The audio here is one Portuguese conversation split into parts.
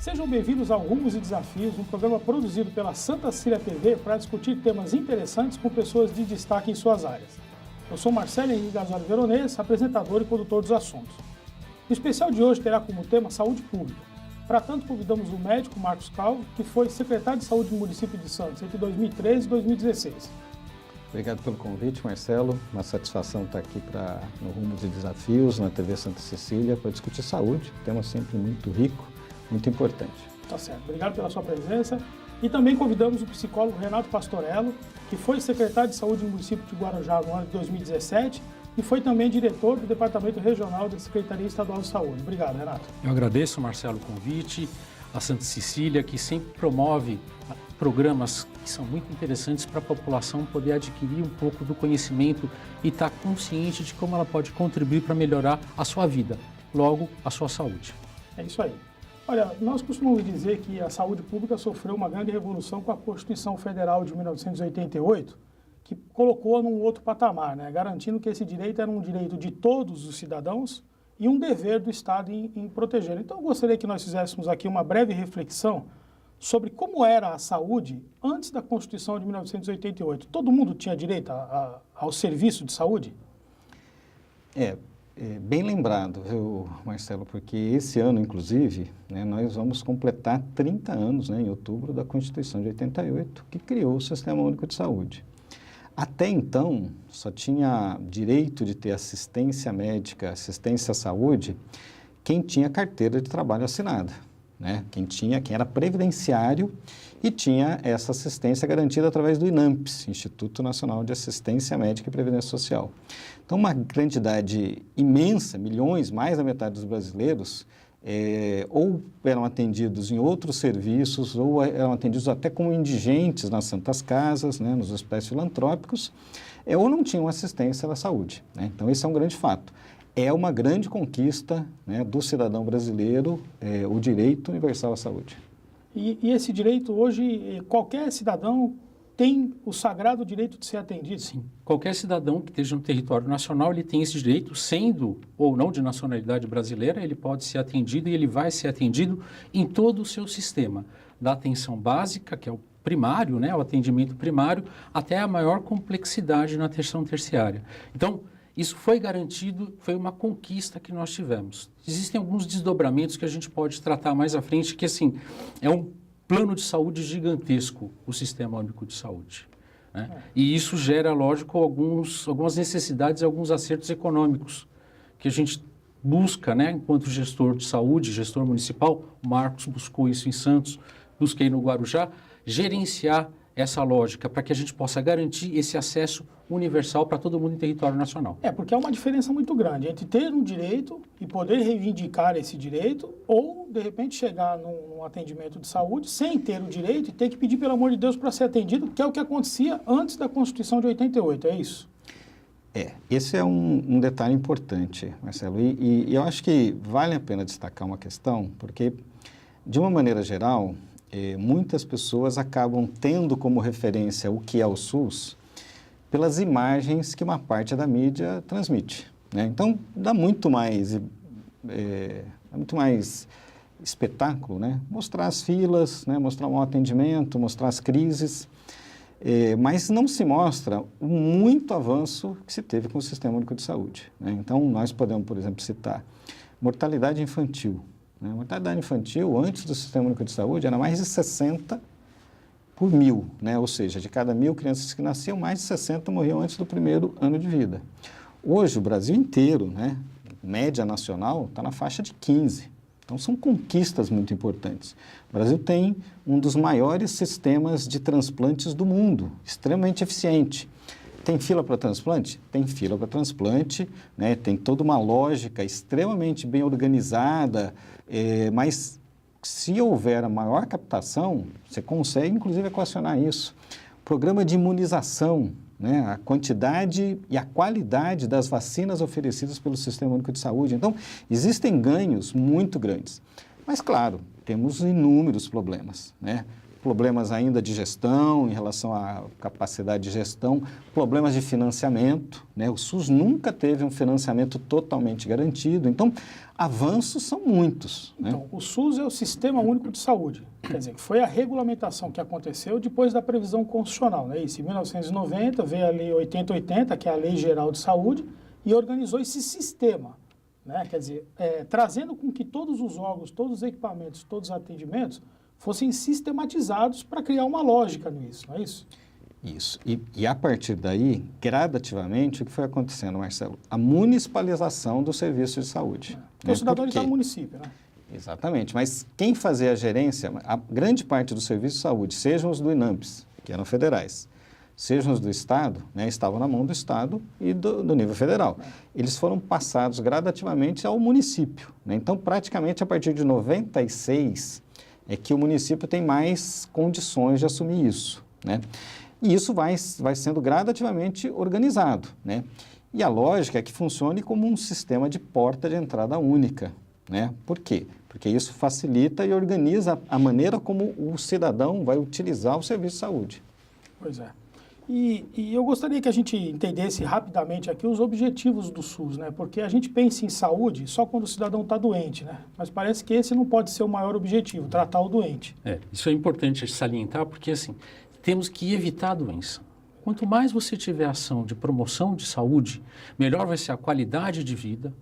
Sejam bem-vindos ao Rumos e Desafios, um programa produzido pela Santa Cecília TV para discutir temas interessantes com pessoas de destaque em suas áreas. Eu sou Marcelo Henrique Gasoli Veronese, apresentador e condutor dos assuntos. O especial de hoje terá como tema saúde pública. Para tanto, convidamos o médico Marcos Calvo, que foi secretário de saúde do município de Santos entre 2013 e 2016. Obrigado pelo convite, Marcelo. Uma satisfação estar aqui no Rumos e Desafios, na TV Santa Cecília, para discutir saúde, tema sempre muito rico, muito importante. Tá certo. Obrigado pela sua presença. E também convidamos o psicólogo Renato Pastorello, que foi secretário de saúde no município de Guarujá no ano de 2017 e foi também diretor do Departamento Regional da Secretaria Estadual de Saúde. Obrigado, Renato. Eu agradeço, Marcelo, o convite, a Santa Cecília, que sempre promove programas que são muito interessantes para a população poder adquirir um pouco do conhecimento e estar consciente de como ela pode contribuir para melhorar a sua vida, logo a sua saúde. É isso aí. Olha, nós costumamos dizer que a saúde pública sofreu uma grande revolução com a Constituição Federal de 1988, que colocou num outro patamar, né? Garantindo que esse direito era um direito de todos os cidadãos e um dever do Estado em proteger. Então, eu gostaria que nós fizéssemos aqui uma breve reflexão sobre como era a saúde antes da Constituição de 1988. Todo mundo tinha direito ao serviço de saúde? Bem lembrado, viu, Marcelo, porque esse ano, inclusive, né, nós vamos completar 30 anos, né, em outubro, da Constituição de 88, que criou o Sistema Único de Saúde. Até então, só tinha direito de ter assistência médica, assistência à saúde, quem tinha carteira de trabalho assinada, né? Quem era previdenciário e tinha essa assistência garantida através do INAMPS, Instituto Nacional de Assistência Médica e Previdência Social. Então, uma quantidade imensa, milhões, mais da metade dos brasileiros, ou eram atendidos em outros serviços, ou eram atendidos até como indigentes nas santas casas, né, nos hospitais filantrópicos, ou não tinham assistência da saúde, né? Então, esse é um grande fato. É uma grande conquista, né, do cidadão brasileiro, o direito universal à saúde. E esse direito hoje, qualquer cidadão tem o sagrado direito de ser atendido? Sim. Qualquer cidadão que esteja no território nacional, ele tem esse direito, sendo ou não de nacionalidade brasileira, ele pode ser atendido e ele vai ser atendido em todo o seu sistema, da atenção básica, que é o primário, né, o atendimento primário, até a maior complexidade na atenção terciária. Então, isso foi garantido, foi uma conquista que nós tivemos. Existem alguns desdobramentos que a gente pode tratar mais à frente, que assim, é um plano de saúde gigantesco, o Sistema Único de Saúde, né? E isso gera, lógico, algumas necessidades e alguns acertos econômicos que a gente busca, né, enquanto gestor de saúde, gestor municipal. O Marcos buscou isso em Santos, busquei no Guarujá, gerenciar essa lógica para que a gente possa garantir esse acesso universal para todo mundo em território nacional. Porque há uma diferença muito grande entre ter um direito e poder reivindicar esse direito ou, de repente, chegar num atendimento de saúde sem ter o direito e ter que pedir, pelo amor de Deus, para ser atendido, que é o que acontecia antes da Constituição de 88, é isso? Esse é um detalhe importante, Marcelo, e eu acho que vale a pena destacar uma questão, porque, de uma maneira geral, muitas pessoas acabam tendo como referência o que é o SUS pelas imagens que uma parte da mídia transmite, né? Então, dá muito mais espetáculo, né? Mostrar as filas, né? Mostrar um atendimento, mostrar as crises, mas não se mostra o muito avanço que se teve com o Sistema Único de Saúde, né? Então, nós podemos, por exemplo, citar mortalidade infantil. A mortalidade infantil, antes do Sistema Único de Saúde, era mais de 60 por 1000, né? Ou seja, de cada 1000 crianças que nasciam, mais de 60 morriam antes do primeiro ano de vida. Hoje, o Brasil inteiro, né, média nacional, está na faixa de 15. Então, são conquistas muito importantes. O Brasil tem um dos maiores sistemas de transplantes do mundo, extremamente eficiente. Tem fila para transplante? Tem fila para transplante, né? Tem toda uma lógica extremamente bem organizada, mas se houver a maior captação, você consegue, inclusive, equacionar isso. Programa de imunização, né? A quantidade e a qualidade das vacinas oferecidas pelo Sistema Único de Saúde. Então, existem ganhos muito grandes. Mas, claro, temos inúmeros problemas, né? problemas ainda de gestão, em relação à capacidade de gestão, problemas de financiamento, né? O SUS nunca teve um financiamento totalmente garantido, então avanços são muitos, né? Então, o SUS é o Sistema Único de Saúde, quer dizer, que foi a regulamentação que aconteceu depois da previsão constitucional, né? Isso, em 1990 veio a Lei 8080, que é a Lei Geral de Saúde, e organizou esse sistema, né? Quer dizer, trazendo com que todos os órgãos, todos os equipamentos, todos os atendimentos fossem sistematizados para criar uma lógica nisso, não é isso? Isso. E a partir daí, gradativamente, o que foi acontecendo, Marcelo? A municipalização do serviço de saúde. Porque o cidadão está no município, né? Exatamente. Mas quem fazia a gerência, a grande parte do serviço de saúde, sejam os do INAMPS, que eram federais, sejam os do Estado, né, estavam na mão do Estado e do nível federal. Eles foram passados gradativamente ao município, né? Então, praticamente, a partir de 96, é que o município tem mais condições de assumir isso, né? E isso vai sendo gradativamente organizado, né? E a lógica é que funcione como um sistema de porta de entrada única, né? Por quê? Porque isso facilita e organiza a maneira como o cidadão vai utilizar o serviço de saúde. Pois é. E eu gostaria que a gente entendesse rapidamente aqui os objetivos do SUS, né? Porque a gente pensa em saúde só quando o cidadão está doente, né? Mas parece que esse não pode ser o maior objetivo, tratar o doente. Isso é importante salientar, porque assim, temos que evitar a doença. Quanto mais você tiver ação de promoção de saúde, melhor vai ser a qualidade de vida,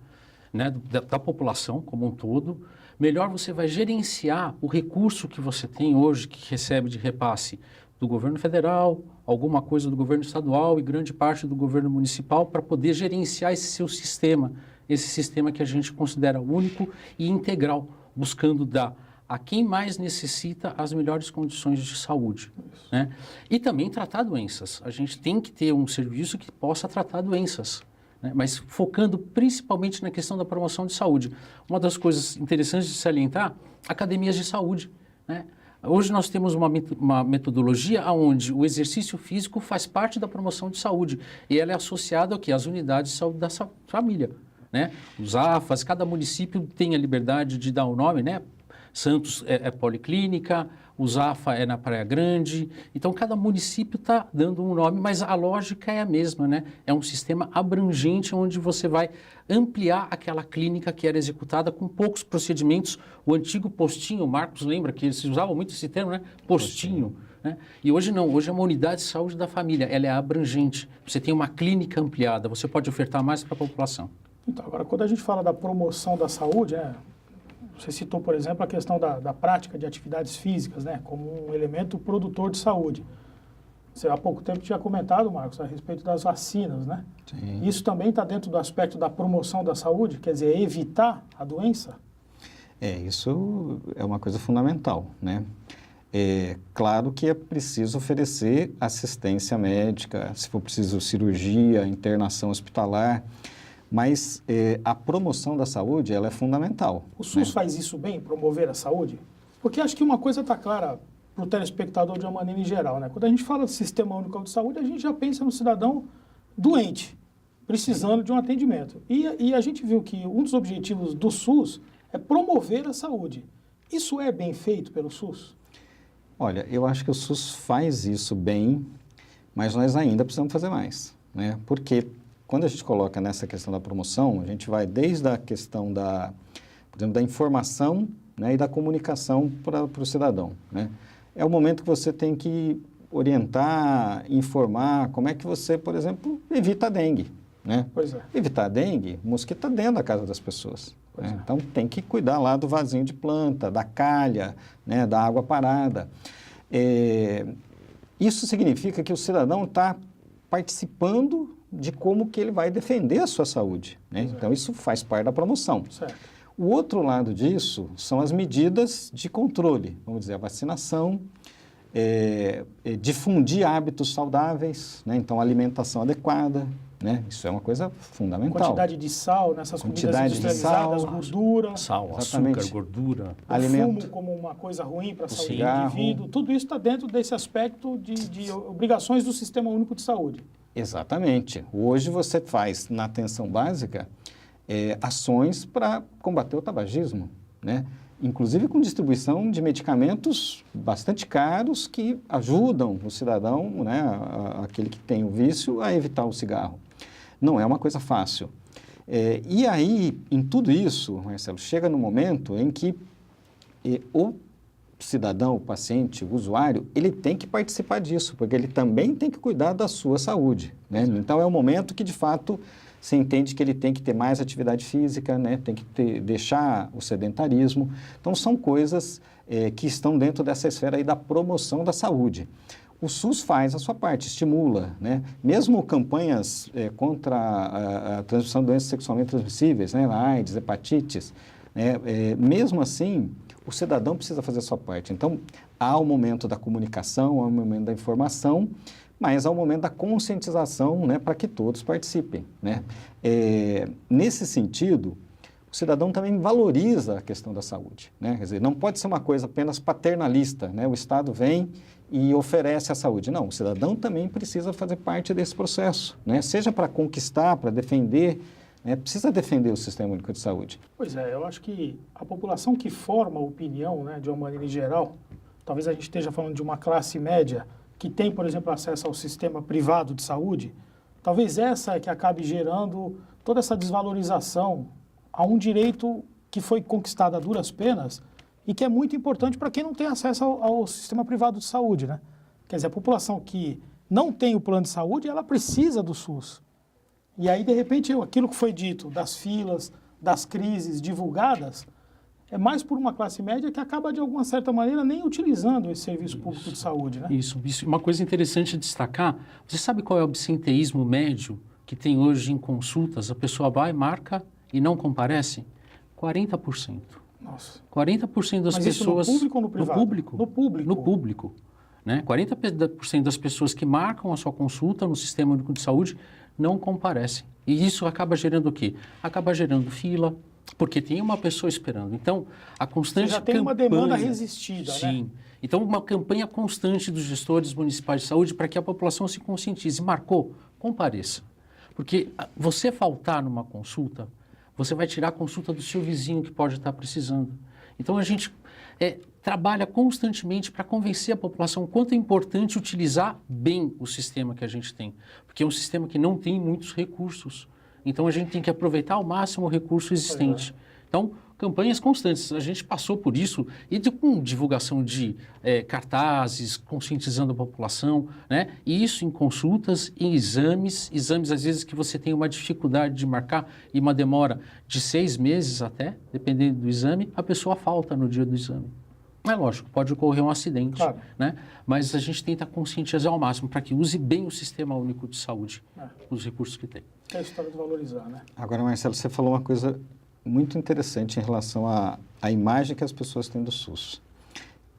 né, da população como um todo, melhor você vai gerenciar o recurso que você tem hoje, que recebe de repasse do governo federal, alguma coisa do governo estadual e grande parte do governo municipal para poder gerenciar esse seu sistema, esse sistema que a gente considera único e integral, buscando dar a quem mais necessita as melhores condições de saúde, né? E também tratar doenças. A gente tem que ter um serviço que possa tratar doenças, né? Mas focando principalmente na questão da promoção de saúde. Uma das coisas interessantes de salientar, academias de saúde, né? Hoje nós temos uma metodologia onde o exercício físico faz parte da promoção de saúde e ela é associada ao quê? Às unidades de saúde da família, né? Os AFAs, cada município tem a liberdade de dar o nome, né? Santos é Policlínica, o Zafa é na Praia Grande. Então, cada município está dando um nome, mas a lógica é a mesma, né? É um sistema abrangente onde você vai ampliar aquela clínica que era executada com poucos procedimentos. O antigo postinho, o Marcos lembra que eles usavam muito esse termo, né? Postinho. Né? E hoje não, hoje é uma unidade de saúde da família, ela é abrangente. Você tem uma clínica ampliada, você pode ofertar mais para a população. Então, agora, quando a gente fala da promoção da saúde, você citou, por exemplo, a questão da prática de atividades físicas, né, como um elemento produtor de saúde. Você há pouco tempo tinha comentado, Marcos, a respeito das vacinas, né? Sim. Isso também está dentro do aspecto da promoção da saúde, quer dizer, evitar a doença? Isso é uma coisa fundamental, né? É claro que é preciso oferecer assistência médica, se for preciso cirurgia, internação hospitalar, mas a promoção da saúde, ela é fundamental. O SUS né? faz isso bem, promover a saúde? Porque acho que uma coisa está clara para o telespectador de uma maneira em geral, né? Quando a gente fala de Sistema Único de Saúde, a gente já pensa no cidadão doente, precisando de um atendimento. E a gente viu que um dos objetivos do SUS é promover a saúde. Isso é bem feito pelo SUS? Olha, eu acho que o SUS faz isso bem, mas nós ainda precisamos fazer mais, né? Porque quando a gente coloca nessa questão da promoção, a gente vai desde a questão por exemplo, da informação, né, e da comunicação para o cidadão, né? É o momento que você tem que orientar, informar como é que você, por exemplo, evita a dengue, né? Pois é. Evitar a dengue, o mosquito está dentro da casa das pessoas. Né? Então, tem que cuidar lá do vasinho de planta, da calha, né, da água parada. Isso significa que o cidadão está participando de como que ele vai defender a sua saúde, né? Então, isso faz parte da promoção. Certo. O outro lado disso são as medidas de controle, vamos dizer, a vacinação, difundir hábitos saudáveis, né? Então, alimentação adequada, né? Isso é uma coisa fundamental. Quantidade de sal nessas comidas Quantidade de industrializadas, sal, gordura, Sal, Exatamente. açúcar, gordura. o fumo como uma coisa ruim para a saúde do cigarro. indivíduo, tudo isso está dentro desse aspecto de obrigações do Sistema Único de Saúde. Exatamente. Hoje você faz na atenção básica ações para combater o tabagismo, né? inclusive com distribuição de medicamentos bastante caros que ajudam o cidadão, né, aquele que tem o vício, a evitar o cigarro. Não é uma coisa fácil. E aí, em tudo isso, Marcelo, chega no momento em que o cidadão, o paciente, o usuário, ele tem que participar disso, porque ele também tem que cuidar da sua saúde, né? Então, é um momento que, de fato, você entende que ele tem que ter mais atividade física, né? Tem que deixar o sedentarismo. Então, são coisas que estão dentro dessa esfera aí da promoção da saúde. O SUS faz a sua parte, estimula, né? Mesmo campanhas contra a transmissão de doenças sexualmente transmissíveis, né? AIDS, hepatites, né? Mesmo assim, o cidadão precisa fazer a sua parte. Então, há o momento da comunicação, há o momento da informação, mas há o momento da conscientização, né? Para que todos participem, né? Nesse sentido, o cidadão também valoriza a questão da saúde, né? Quer dizer, não pode ser uma coisa apenas paternalista, né? O Estado vem e oferece a saúde. Não, o cidadão também precisa fazer parte desse processo, né? Seja para conquistar, para defender, né? Precisa defender o Sistema Único de Saúde. Pois é, eu acho que a população que forma a opinião, né, de uma maneira geral, talvez a gente esteja falando de uma classe média que tem, por exemplo, acesso ao sistema privado de saúde, talvez essa é que acabe gerando toda essa desvalorização a um direito que foi conquistado a duras penas e que é muito importante para quem não tem acesso ao sistema privado de saúde, né? Quer dizer, a população que não tem o plano de saúde, ela precisa do SUS. E aí, de repente, aquilo que foi dito das filas, das crises divulgadas, é mais por uma classe média que acaba, de alguma certa maneira, nem utilizando esse serviço público de saúde, né? Isso. Uma coisa interessante de destacar, você sabe qual é o absenteísmo médio que tem hoje em consultas? A pessoa vai, marca e não comparece? 40%. Nossa. 40% das Mas isso pessoas... no público ou no privado? No público. No público. No público. Né? 40% das pessoas que marcam a sua consulta no Sistema Único de Saúde não comparecem. E isso acaba gerando o quê? Acaba gerando fila, porque tem uma pessoa esperando. Então, a constante Você já tem uma demanda resistida, sim. né? Então, uma campanha constante dos gestores municipais de saúde para que a população se conscientize. Marcou? Compareça. Porque você faltar numa consulta, você vai tirar a consulta do seu vizinho que pode estar precisando. Então, a gente trabalha constantemente para convencer a população o quanto é importante utilizar bem o sistema que a gente tem. Porque é um sistema que não tem muitos recursos. Então, a gente tem que aproveitar ao máximo o recurso existente. Então, campanhas constantes. A gente passou por isso e com divulgação de cartazes, conscientizando a população, né? E isso em consultas, em exames às vezes que você tem uma dificuldade de marcar e uma demora de 6 meses até, dependendo do exame, a pessoa falta no dia do exame. É lógico, pode ocorrer um acidente, claro, né? Mas a gente tenta conscientizar ao máximo para que use bem o Sistema Único de Saúde, os recursos que tem. É a história de valorizar, né? Agora, Marcelo, você falou uma coisa muito interessante em relação à imagem que as pessoas têm do SUS.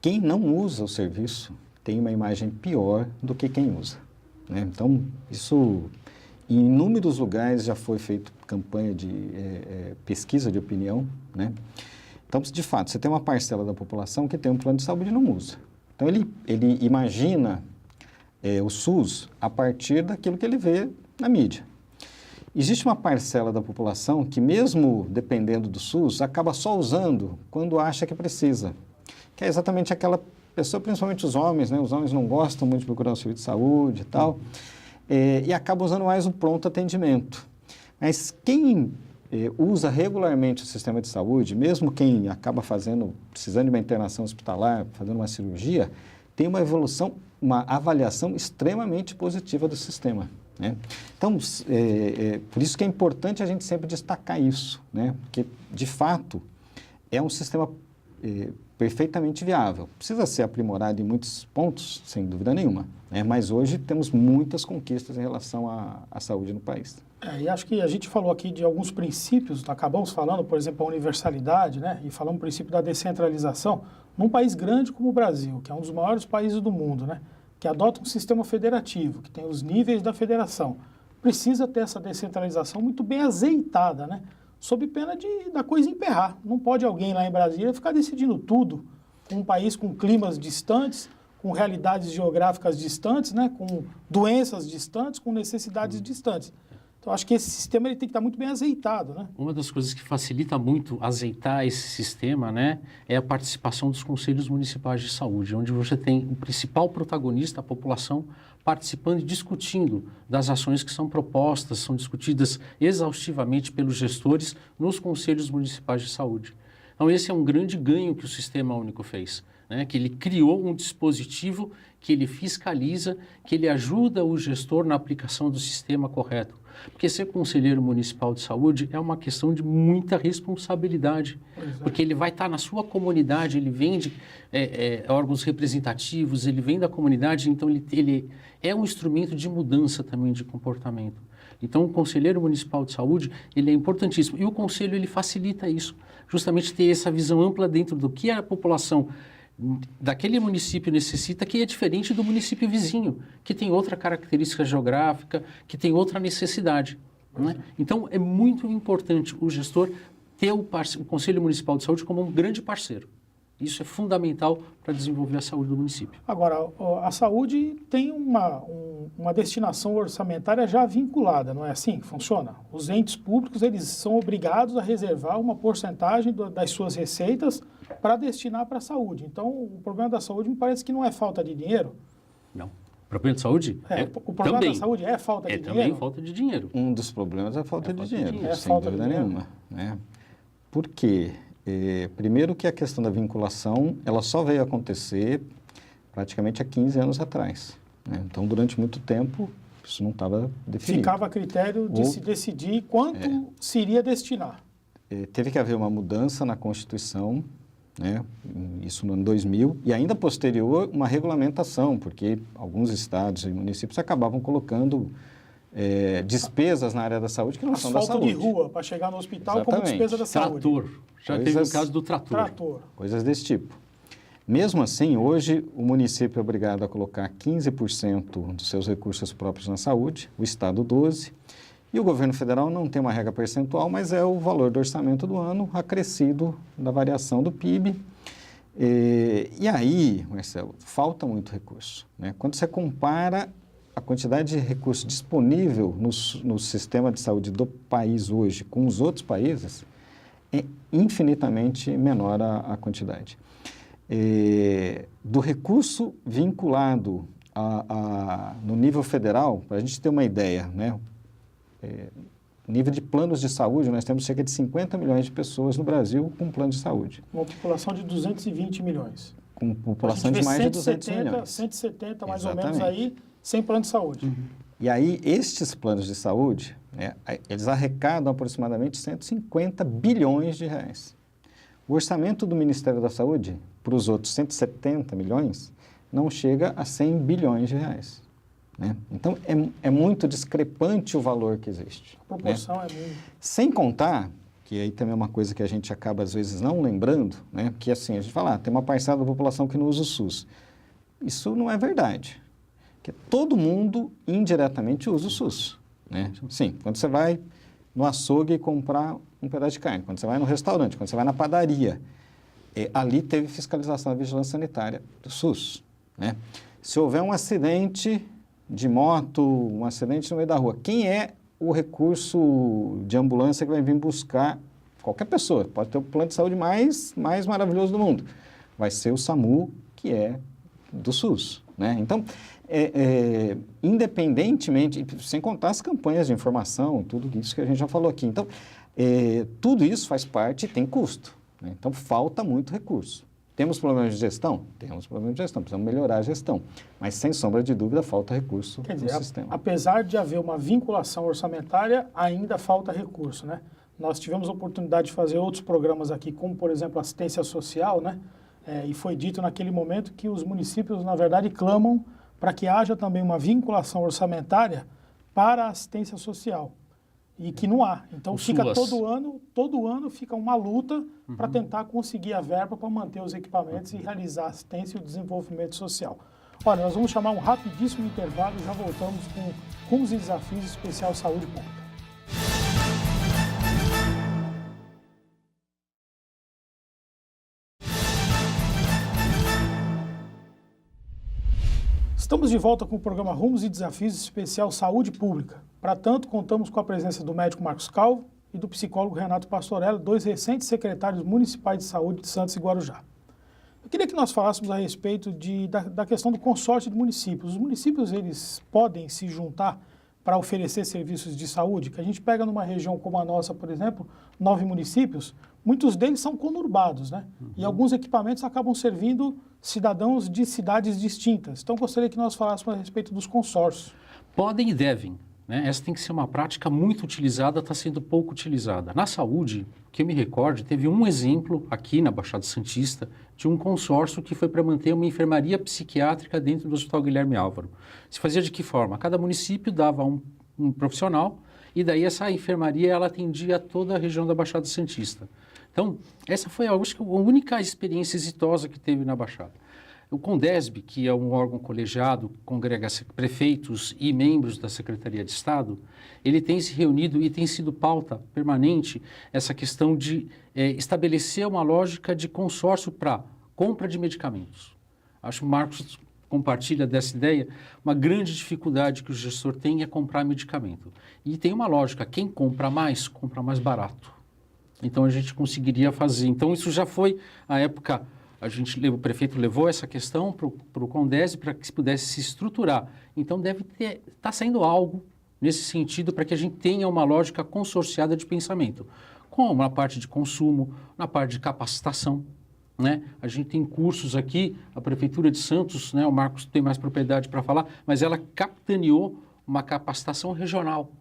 Quem não usa o serviço tem uma imagem pior do que quem usa, né? Então, isso, em inúmeros lugares já foi feito campanha de pesquisa de opinião, né? Então, de fato, você tem uma parcela da população que tem um plano de saúde e não usa. Então, ele imagina o SUS a partir daquilo que ele vê na mídia. Existe uma parcela da população que, mesmo dependendo do SUS, acaba só usando quando acha que precisa, que é exatamente aquela pessoa, principalmente os homens, né? Os homens não gostam muito de procurar o serviço de saúde e tal, e acaba usando mais o pronto atendimento. Mas quem usa regularmente o sistema de saúde, mesmo quem acaba precisando de uma internação hospitalar, fazendo uma cirurgia, tem uma avaliação extremamente positiva do sistema, né? Então, por isso que é importante a gente sempre destacar isso, né? Porque, de fato, é um sistema perfeitamente viável. Precisa ser aprimorado em muitos pontos, sem dúvida nenhuma, né? Mas hoje temos muitas conquistas em relação à saúde no país. E acho que a gente falou aqui de alguns princípios, acabamos falando, por exemplo, a universalidade, né? E falamos o princípio da descentralização, num país grande como o Brasil, que é um dos maiores países do mundo, né? Que adota um sistema federativo, que tem os níveis da federação. Precisa ter essa descentralização muito bem azeitada, né? Sob pena da coisa emperrar. Não pode alguém lá em Brasília ficar decidindo tudo, com um país com climas distantes, com realidades geográficas distantes, né? Com doenças distantes, com necessidades distantes. Então, acho que esse sistema ele tem que estar muito bem azeitado, né? Uma das coisas que facilita muito azeitar esse sistema, né, é a participação dos conselhos municipais de saúde, onde você tem o principal protagonista, a população, participando e discutindo das ações que são propostas, são discutidas exaustivamente pelos gestores nos conselhos municipais de saúde. Então, esse é um grande ganho que o Sistema Único fez, né, que ele criou um dispositivo que ele fiscaliza, que ele ajuda o gestor na aplicação do sistema correto. Porque ser conselheiro municipal de saúde é uma questão de muita responsabilidade, porque ele vai estar na sua comunidade, ele vem de órgãos representativos, ele vem da comunidade, então ele é um instrumento de mudança também de comportamento. Então, o conselheiro municipal de saúde, ele é importantíssimo. E o conselho, ele facilita isso, justamente ter essa visão ampla dentro do que a população daquele município necessita, que é diferente do município vizinho, que tem outra característica geográfica, que tem outra necessidade. Né? Então, é muito importante o gestor ter o Conselho Municipal de Saúde como um grande parceiro. Isso é fundamental para desenvolver a saúde do município. Agora, a saúde tem uma destinação orçamentária já vinculada, não é assim que funciona? Os entes públicos, eles são obrigados a reservar uma porcentagem das suas receitas para destinar para a saúde. Então, o problema da saúde me parece que não é falta de dinheiro. Não. O problema de saúde o problema da saúde é falta de dinheiro? É também falta de dinheiro. Um dos problemas é a falta de dinheiro, sem falta dúvida de dinheiro. nenhuma. Né? Por quê? Primeiro que a questão da vinculação, ela só veio acontecer praticamente há 15 anos atrás. Né? Então, durante muito tempo, isso não estava definido. Ficava a critério de se decidir quanto se iria destinar. Teve que haver uma mudança na Constituição, né? Isso no ano 2000, e ainda posterior uma regulamentação, porque alguns estados e municípios acabavam colocando despesas na área da saúde que não são da saúde. Asfalto de rua para chegar no hospital. Exatamente. Como despesa da saúde. Trator. Já teve o caso do trator. Coisas desse tipo. Mesmo assim, hoje o município é obrigado a colocar 15% dos seus recursos próprios na saúde, o estado 12%, e o governo federal não tem uma regra percentual, mas é o valor do orçamento do ano acrescido da variação do PIB. E aí, Marcelo, falta muito recurso. Né? Quando você compara a quantidade de recurso disponível no sistema de saúde do país hoje com os outros países, é infinitamente menor a quantidade. Do recurso vinculado no nível federal, para a gente ter uma ideia, né? Nível de planos de saúde, nós temos cerca de 50 milhões de pessoas no Brasil com plano de saúde. Uma população de 220 milhões. Com população de mais de 200 milhões. 170 mais Exatamente. ou menos aí, sem plano de saúde. Uhum. E aí, estes planos de saúde, eles arrecadam aproximadamente 150 bilhões de reais. O orçamento do Ministério da Saúde, para os outros 170 milhões, não chega a 100 bilhões de reais. Né? Então, é muito discrepante o valor que existe. A proporção é muito. Sem contar, que aí também é uma coisa que a gente acaba às vezes não lembrando, né? Que assim, a gente fala, tem uma parcela da população que não usa o SUS. Isso não é verdade. Porque todo mundo indiretamente usa o SUS. Né? Sim, quando você vai no açougue comprar um pedaço de carne, quando você vai no restaurante, quando você vai na padaria, ali teve fiscalização da vigilância sanitária do SUS. Né? Se houver um acidente de moto, um acidente no meio da rua, quem é o recurso de ambulância que vai vir buscar qualquer pessoa? Pode ter o plano de saúde mais maravilhoso do mundo. Vai ser o SAMU, que é do SUS. Né? Então, independentemente, sem contar as campanhas de informação, tudo isso que a gente já falou aqui. Então, tudo isso faz parte e tem custo. Né? Então, falta muito recurso. Temos problemas de gestão? Temos problemas de gestão, precisamos melhorar a gestão. Mas, sem sombra de dúvida, falta recurso no sistema. Apesar de haver uma vinculação orçamentária, ainda falta recurso, né? Nós tivemos a oportunidade de fazer outros programas aqui, como, por exemplo, assistência social, né? E foi dito naquele momento que os municípios, na verdade, clamam para que haja também uma vinculação orçamentária para a assistência social. E que não há. Então, fica todo ano fica uma luta para tentar conseguir a verba para manter os equipamentos e realizar a assistência e o desenvolvimento social. Olha, nós vamos chamar um rapidíssimo intervalo e já voltamos com Rumos e Desafios Especial Saúde Pública. Estamos de volta com o programa Rumos e Desafios especial Saúde Pública. Para tanto, contamos com a presença do médico Marcos Calvo e do psicólogo Renato Pastorella, 2 recentes secretários municipais de saúde de Santos e Guarujá. Eu queria que nós falássemos a respeito da questão do consórcio de municípios. Os municípios, eles podem se juntar para oferecer serviços de saúde, que a gente pega numa região como a nossa, por exemplo, 9 municípios, muitos deles são conurbados, né? E alguns equipamentos acabam servindo cidadãos de cidades distintas. Então, gostaria que nós falássemos a respeito dos consórcios. Podem e devem, né? Essa tem que ser uma prática muito utilizada, está sendo pouco utilizada. Na saúde, que eu me recorde, teve um exemplo aqui na Baixada Santista de um consórcio que foi para manter uma enfermaria psiquiátrica dentro do Hospital Guilherme Álvaro. Se fazia de que forma? Cada município dava um profissional e daí essa enfermaria ela atendia toda a região da Baixada Santista. Então, essa foi a única experiência exitosa que teve na Baixada. O CONDESB, que é um órgão colegiado, congrega prefeitos e membros da Secretaria de Estado, ele tem se reunido e tem sido pauta permanente essa questão de estabelecer uma lógica de consórcio para compra de medicamentos. Acho que o Marcos compartilha dessa ideia. Uma grande dificuldade que o gestor tem é comprar medicamento. E tem uma lógica, quem compra mais barato. Então, a gente conseguiria fazer. Então, isso já foi a época... O prefeito levou essa questão para o CONDESB para que se pudesse se estruturar. Então, deve estar saindo algo nesse sentido para que a gente tenha uma lógica consorciada de pensamento, como na parte de consumo, na parte de capacitação. Né? A gente tem cursos aqui, a Prefeitura de Santos, né? O Marcos tem mais propriedade para falar, mas ela capitaneou uma capacitação regional.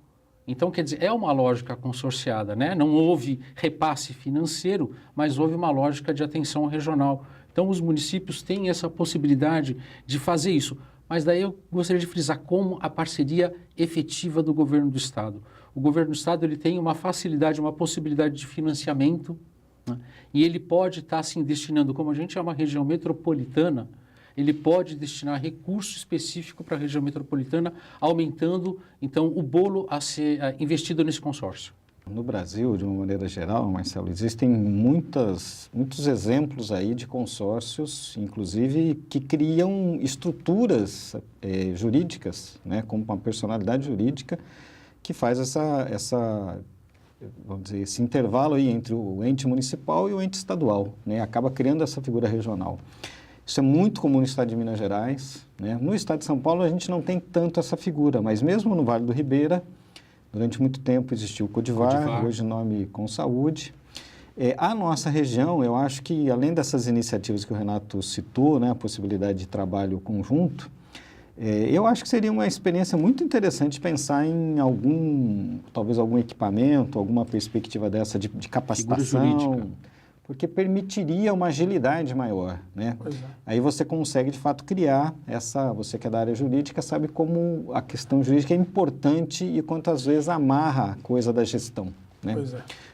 Então, quer dizer, é uma lógica consorciada, né? Não houve repasse financeiro, mas houve uma lógica de atenção regional. Então, os municípios têm essa possibilidade de fazer isso. Mas daí eu gostaria de frisar como a parceria efetiva do governo do Estado. O governo do Estado ele tem uma facilidade, uma possibilidade de financiamento, né? E ele pode estar, assim, destinando, como a gente é uma região metropolitana, ele pode destinar recurso específico para a região metropolitana, aumentando, então, o bolo a ser investido nesse consórcio. No Brasil, de uma maneira geral, Marcelo, existem muitos exemplos aí de consórcios, inclusive, que criam estruturas jurídicas, né, como uma personalidade jurídica, que faz vamos dizer, esse intervalo aí entre o ente municipal e o ente estadual, né, acaba criando essa figura regional. Isso é muito comum no estado de Minas Gerais, né? No estado de São Paulo a gente não tem tanto essa figura, mas mesmo no Vale do Ribeira, durante muito tempo existiu o Codivar, hoje nome Consaúde. A nossa região, eu acho que além dessas iniciativas que o Renato citou, né, a possibilidade de trabalho conjunto, eu acho que seria uma experiência muito interessante pensar em talvez algum equipamento, alguma perspectiva dessa de capacitação, porque permitiria uma agilidade maior, né? Aí você consegue, de fato, criar você que é da área jurídica, sabe como a questão jurídica é importante e quantas vezes amarra a coisa da gestão, né?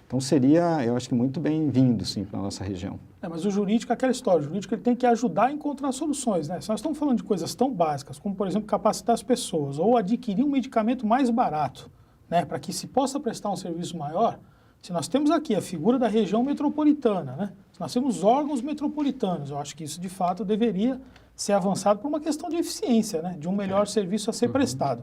Então seria, eu acho que muito bem-vindo, sim, para a nossa região. Mas o jurídico é aquela história, o jurídico ele tem que ajudar a encontrar soluções, né? Se nós estamos falando de coisas tão básicas, como, por exemplo, capacitar as pessoas ou adquirir um medicamento mais barato, né, para que se possa prestar um serviço maior. Se nós temos aqui a figura da região metropolitana, né? Se nós temos órgãos metropolitanos, eu acho que isso de fato deveria ser avançado por uma questão de eficiência, né? De um melhor serviço a ser prestado.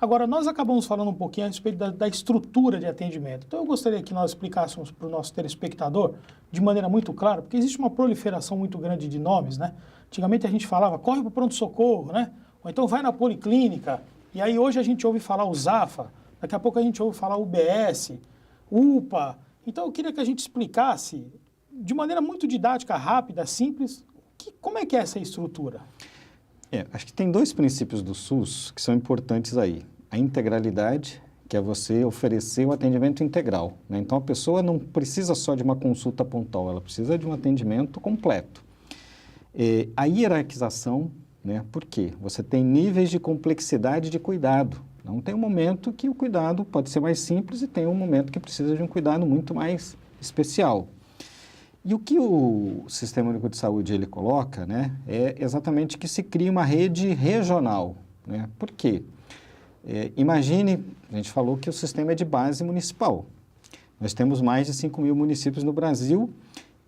Agora, nós acabamos falando um pouquinho a respeito da estrutura de atendimento. Então, eu gostaria que nós explicássemos para o nosso telespectador de maneira muito clara, porque existe uma proliferação muito grande de nomes, né? Antigamente a gente falava, corre para o pronto-socorro, né? Ou então vai na policlínica. E aí hoje a gente ouve falar o ZAFA, daqui a pouco a gente ouve falar o UBS, UPA. Então, eu queria que a gente explicasse, de maneira muito didática, rápida, simples, como é que é essa estrutura? Acho que tem 2 princípios do SUS que são importantes aí. A integralidade, que é você oferecer o atendimento integral, né? Então, a pessoa não precisa só de uma consulta pontual, ela precisa de um atendimento completo. A hierarquização, né? Por quê? Você tem níveis de complexidade de cuidado. Não tem um momento que o cuidado pode ser mais simples e tem um momento que precisa de um cuidado muito mais especial. E o que o Sistema Único de Saúde ele coloca, né, é exatamente que se cria uma rede regional, né? Por quê? Imagine, a gente falou que o sistema é de base municipal. Nós temos mais de 5.000 municípios no Brasil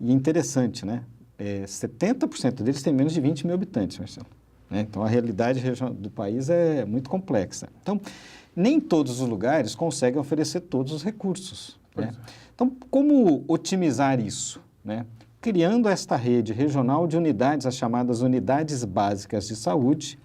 e interessante, né? 70% deles têm menos de 20 mil habitantes, Marcelo. né? Então, a realidade do país é muito complexa. Então, nem todos os lugares conseguem oferecer todos os recursos, né? Então, como otimizar isso, né? Criando esta rede regional de unidades, as chamadas unidades básicas de saúde,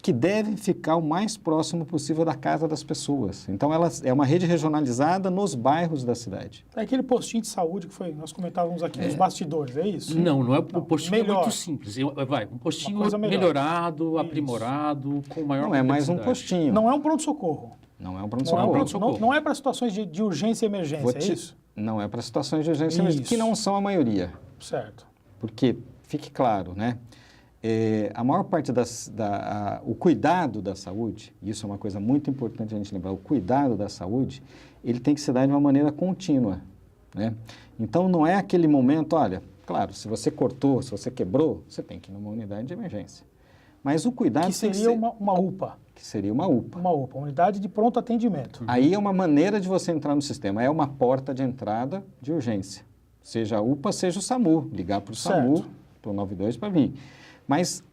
que devem ficar o mais próximo possível da casa das pessoas. Então, é uma rede regionalizada nos bairros da cidade. É aquele postinho de saúde que nós comentávamos aqui nos bastidores, é isso? Não é o postinho melhor. É muito simples. Um postinho melhorado, Isso. aprimorado, com maior Não é mais um postinho. Não é um pronto-socorro. Não é um pronto-socorro. Não é para situações de urgência e emergência, é isso? Não é para situações de urgência e emergência, que não são a maioria. Certo. Porque, fique claro, né? A maior parte o cuidado da saúde, isso é uma coisa muito importante a gente lembrar, o cuidado da saúde, ele tem que se dar de uma maneira contínua, né? Então, não é aquele momento, olha, claro, se você cortou, se você quebrou, você tem que ir numa unidade de emergência. Mas o cuidado que seria uma UPA. Que seria uma UPA. Uma UPA, unidade de pronto atendimento. Aí é uma maneira de você entrar no sistema, é uma porta de entrada de urgência. Seja a UPA, seja o SAMU, ligar para o SAMU, para o 92 para vir. Mas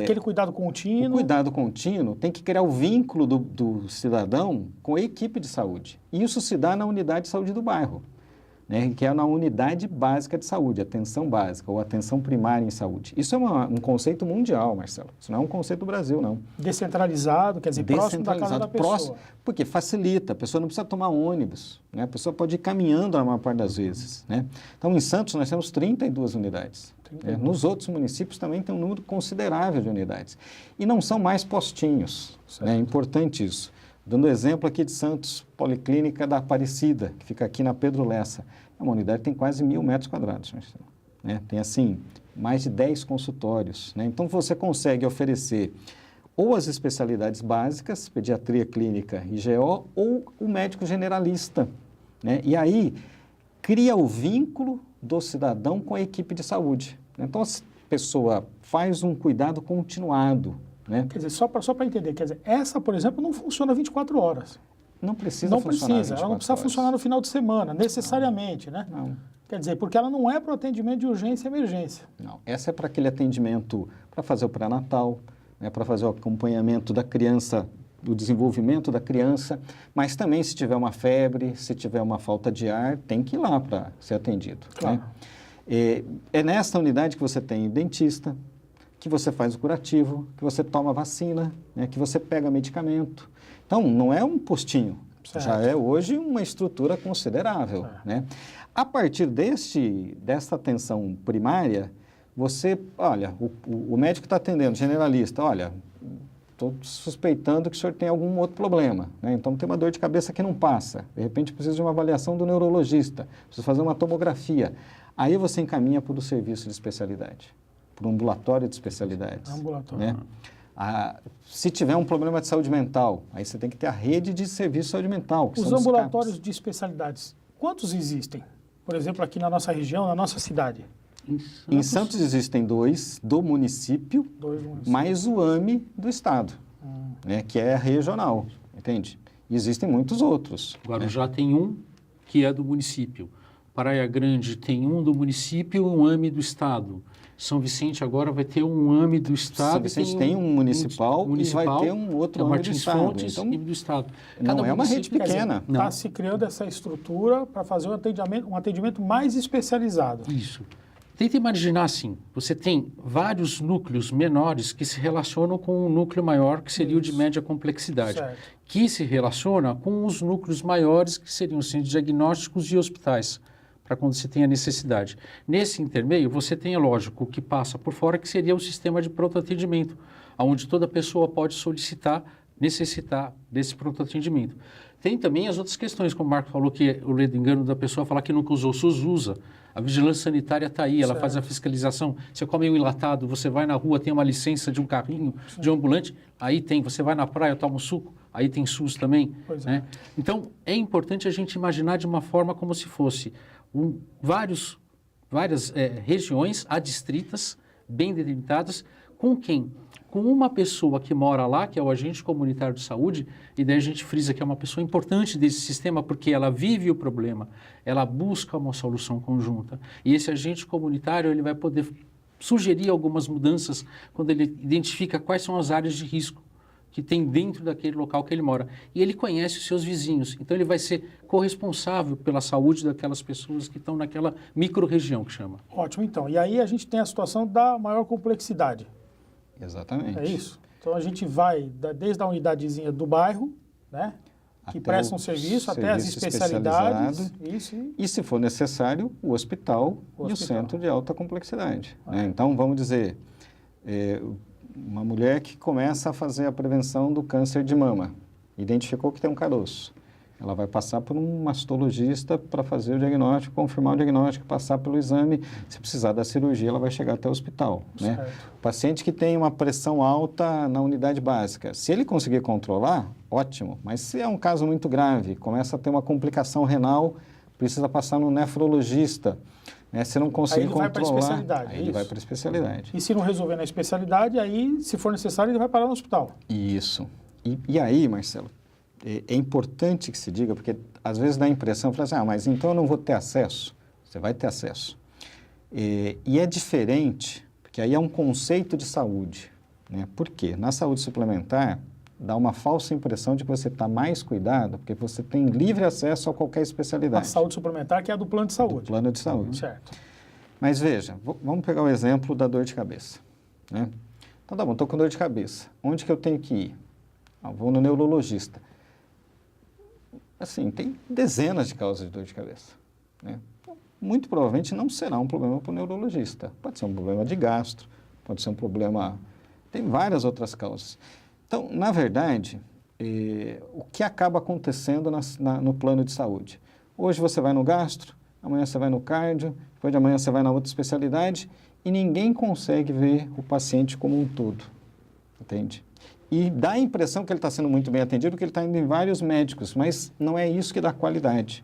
aquele cuidado contínuo. O cuidado contínuo tem que criar o vínculo do cidadão com a equipe de saúde. Isso se dá na unidade de saúde do bairro, né, que é na unidade básica de saúde, atenção básica ou atenção primária em saúde. Isso é um conceito mundial, Marcelo. Isso não é um conceito do Brasil, não. Descentralizado, quer dizer, próximo da casa da pessoa. Próximo, porque facilita, a pessoa não precisa tomar ônibus, né? A pessoa pode ir caminhando na maior parte das vezes, né? Então, em Santos, nós temos 32 unidades. Né? Nos outros municípios também tem um número considerável de unidades. E não são mais postinhos, né? É importante isso. Dando exemplo aqui de Santos, Policlínica da Aparecida, que fica aqui na Pedro Lessa. É uma unidade que tem quase 1.000 metros quadrados, né? Tem, assim, mais de 10 consultórios, né? Então, você consegue oferecer ou as especialidades básicas, pediatria clínica e GO, ou o médico generalista, né? E aí, cria o vínculo do cidadão com a equipe de saúde. Então, a pessoa faz um cuidado continuado, né? Quer dizer, só para entender, quer dizer, essa, por exemplo, não funciona 24 horas. Não precisa não funcionar precisa, ela não precisa funcionar no final de semana, necessariamente, né? Não. Quer dizer, porque ela não é para o atendimento de urgência e emergência. Não, essa é para aquele atendimento, para fazer o pré-natal, né, para fazer o acompanhamento da criança, do desenvolvimento da criança, mas também se tiver uma febre, se tiver uma falta de ar, tem que ir lá para ser atendido. Claro. Né? É nessa unidade que você tem o dentista, que você faz o curativo, que você toma vacina, né, que você pega medicamento. Então, não é um postinho, já é hoje uma estrutura considerável. Né? A partir dessa atenção primária, você, olha, o médico está atendendo, generalista, olha, estou suspeitando que o senhor tem algum outro problema, né? Então tem uma dor de cabeça que não passa, de repente precisa de uma avaliação do neurologista, precisa fazer uma tomografia. Aí você encaminha para o serviço de especialidade, para o ambulatório de especialidades. Ambulatório. Né? Se tiver um problema de saúde mental, aí você tem que ter a rede de serviço de saúde mental. Os ambulatórios de especialidades, quantos existem? Por exemplo, aqui na nossa região, na nossa cidade? Em Santos existem 2 do município, mais o AME do estado, né, que é regional, entende? E existem muitos outros. Guarujá tem um que é do município. Praia Grande tem um do município e um AME do estado. São Vicente agora vai ter um AME do estado. São Vicente tem um municipal e vai ter um outro AME do estado. Fontes, então, do estado. Não é uma rede pequena. Está se criando essa estrutura para fazer um atendimento mais especializado. Isso. Tenta imaginar assim, você tem vários núcleos menores que se relacionam com um núcleo maior, que seria o de média complexidade, que se relaciona com os núcleos maiores, que seriam os centros diagnósticos e hospitais, para quando você tem a necessidade. Nesse intermeio, você tem, é lógico, o que passa por fora, que seria o sistema de pronto atendimento, onde toda pessoa pode necessitar desse pronto atendimento. Tem também as outras questões, como o Marco falou, que o ledo engano da pessoa falar que nunca usou, o SUS usa. A vigilância sanitária está aí, ela faz a fiscalização. Você come um enlatado, você vai na rua, tem uma licença de um carrinho, de um ambulante, aí tem. Você vai na praia, toma um suco, aí tem SUS também. Né? Então, é importante a gente imaginar de uma forma como se fosse várias regiões adstritas, bem delimitadas, com quem? Com uma pessoa que mora lá, que é o agente comunitário de saúde, e daí a gente frisa que é uma pessoa importante desse sistema, porque ela vive o problema, ela busca uma solução conjunta. E esse agente comunitário, ele vai poder sugerir algumas mudanças quando ele identifica quais são as áreas de risco que tem dentro daquele local que ele mora. E ele conhece os seus vizinhos, então ele vai ser corresponsável pela saúde daquelas pessoas que estão naquela micro-região que chama. Ótimo, então. E aí a gente tem a situação da maior complexidade. Exatamente. É isso? Então a gente vai desde a unidadezinha do bairro, né? Que presta um serviço, até as especialidades. Isso. E, se for necessário, o hospital e o centro de alta complexidade. Né? Então, vamos dizer, uma mulher que começa a fazer a prevenção do câncer de mama, identificou que tem um caroço. Ela vai passar por um mastologista para fazer o diagnóstico, confirmar o diagnóstico, passar pelo exame. Se precisar da cirurgia, ela vai chegar até o hospital. Né? O paciente que tem uma pressão alta na unidade básica, se ele conseguir controlar, ótimo. Mas se é um caso muito grave, começa a ter uma complicação renal, precisa passar no nefrologista. Né? Se não conseguir controlar, aí ele vai para a especialidade. E se não resolver na especialidade, aí, se for necessário, ele vai parar no hospital. Isso. E aí, Marcelo, é importante que se diga, porque às vezes dá a impressão, fala assim, mas então eu não vou ter acesso. Você vai ter acesso. E é diferente, porque aí é um conceito de saúde. Né? Por quê? Na saúde suplementar, dá uma falsa impressão de que você está mais cuidado, porque você tem livre acesso a qualquer especialidade. A saúde suplementar, que é a do plano de saúde. Do plano de saúde. Certo. Mas veja, vamos pegar o exemplo da dor de cabeça. Né? Então, tá bom, estou com dor de cabeça. Onde que eu tenho que ir? Vou no neurologista. Assim, tem dezenas de causas de dor de cabeça. Né? Muito provavelmente não será um problema para o neurologista. Pode ser um problema de gastro, pode ser um problema... Tem várias outras causas. Então, na verdade, o que acaba acontecendo no plano de saúde? Hoje você vai no gastro, amanhã você vai no cardio, depois de amanhã você vai na outra especialidade e ninguém consegue ver o paciente como um todo, entende? E dá a impressão que ele está sendo muito bem atendido, porque ele está indo em vários médicos, mas não é isso que dá qualidade.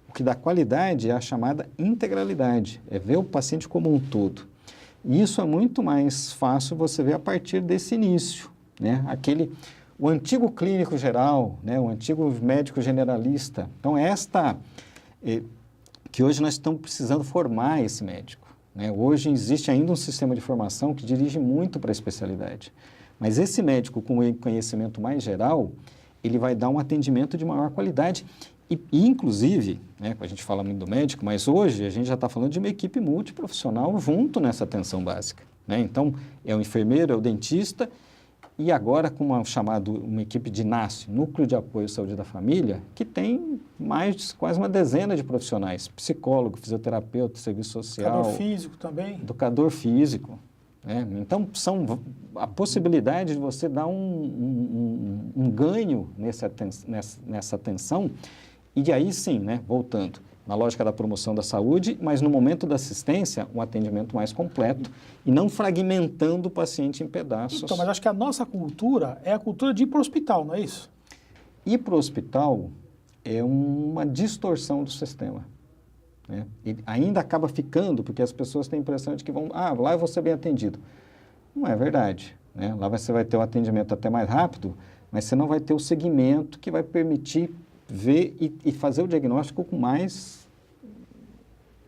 O que dá qualidade é a chamada integralidade, é ver o paciente como um todo. E isso é muito mais fácil você ver a partir desse início, né? O antigo clínico geral, né? O antigo médico generalista. Então, que hoje nós estamos precisando formar esse médico. Né? Hoje existe ainda um sistema de formação que dirige muito para a especialidade. Mas esse médico com conhecimento mais geral, ele vai dar um atendimento de maior qualidade. E inclusive, né, a gente fala muito do médico, mas hoje a gente já está falando de uma equipe multiprofissional junto nessa atenção básica. Né? Então, é o enfermeiro, é o dentista, e agora com uma equipe de NASF, Núcleo de Apoio à Saúde da Família, que tem quase uma dezena de profissionais, psicólogo, fisioterapeuta, serviço social. Educador físico também. Educador físico. Né? Então, a possibilidade de você dar um ganho nessa atenção, e aí sim, né, voltando, na lógica da promoção da saúde, mas no momento da assistência, um atendimento mais completo e não fragmentando o paciente em pedaços. Então, mas acho que a nossa cultura é a cultura de ir para o hospital, não é isso? Ir para o hospital é uma distorção do sistema. Né? E ainda acaba ficando, porque as pessoas têm a impressão de que lá eu vou ser bem atendido. Não é verdade. Né? Lá você vai ter o atendimento até mais rápido, mas você não vai ter o segmento que vai permitir ver e fazer o diagnóstico com mais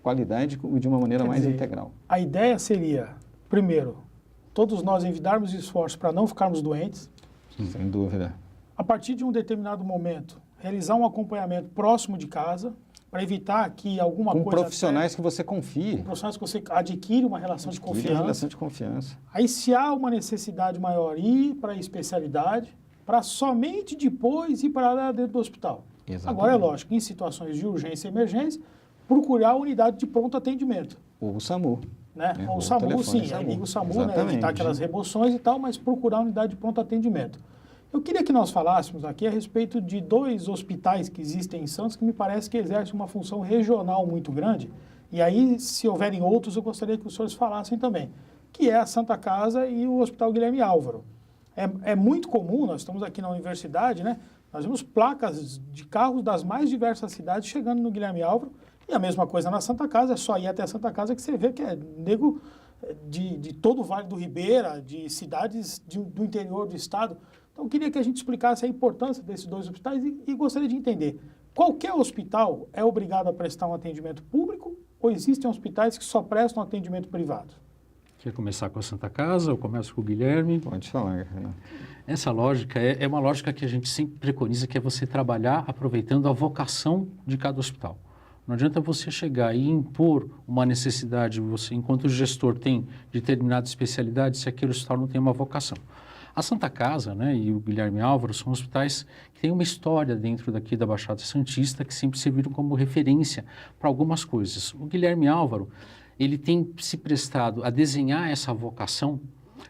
qualidade e de uma maneira mais integral. A ideia seria, primeiro, todos nós envidarmos esforços para não ficarmos doentes. Sem dúvida. A partir de um determinado momento, realizar um acompanhamento próximo de casa, para evitar que alguma coisa... Com profissionais que você confie. Com profissionais que você adquire uma relação de confiança. Uma relação de confiança. Aí, se há uma necessidade maior, ir para a especialidade, para somente depois ir para lá dentro do hospital. Exatamente. Agora, é lógico, em situações de urgência e emergência, procurar a unidade de pronto atendimento. Ou o SAMU. Né? Ou o SAMU, sim. Liga o SAMU, né? Evitar aquelas remoções e tal, mas procurar a unidade de pronto atendimento. Eu queria que nós falássemos aqui a respeito de 2 hospitais que existem em Santos que me parece que exercem uma função regional muito grande. E aí, se houverem outros, eu gostaria que os senhores falassem também, que é a Santa Casa e o Hospital Guilherme Álvaro. É muito comum, nós estamos aqui na universidade, né? Nós vemos placas de carros das mais diversas cidades chegando no Guilherme Álvaro, e a mesma coisa na Santa Casa, é só ir até a Santa Casa que você vê que é nego de todo o Vale do Ribeira, de cidades do interior do estado. Então, eu queria que a gente explicasse a importância desses 2 hospitais e gostaria de entender, qualquer hospital é obrigado a prestar um atendimento público ou existem hospitais que só prestam atendimento privado? Quer começar com a Santa Casa ou começo com o Guilherme? Pode falar, Renato. Essa lógica é uma lógica que a gente sempre preconiza, que é você trabalhar aproveitando a vocação de cada hospital. Não adianta você chegar e impor uma necessidade, você, enquanto gestor, tem determinada especialidade, se aquele hospital não tem uma vocação. A Santa Casa, né, e o Guilherme Álvaro são hospitais que têm uma história dentro daqui da Baixada Santista que sempre serviram como referência para algumas coisas. O Guilherme Álvaro, ele tem se prestado a desenhar essa vocação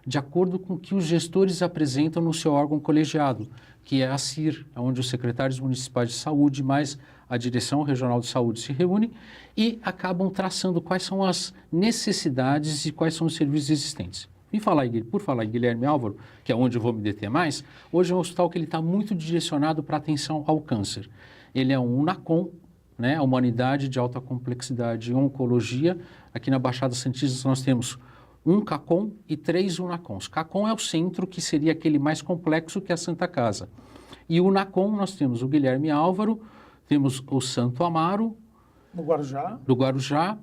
de acordo com o que os gestores apresentam no seu órgão colegiado, que é a CIR, onde os secretários municipais de saúde mais a Direção Regional de Saúde se reúnem e acabam traçando quais são as necessidades e quais são os serviços existentes. Por falar em Guilherme Álvaro, que é onde eu vou me deter mais, hoje é um hospital que ele está muito direcionado para atenção ao câncer. Ele é um UNACOM, né, a uma unidade de alta complexidade em oncologia. Aqui na Baixada Santista nós temos um CACOM e 3 UNACOMs. CACOM é o centro, que seria aquele mais complexo que a Santa Casa. E o UNACOM nós temos o Guilherme Álvaro, temos o Santo Amaro, No Guarujá. do Guarujá,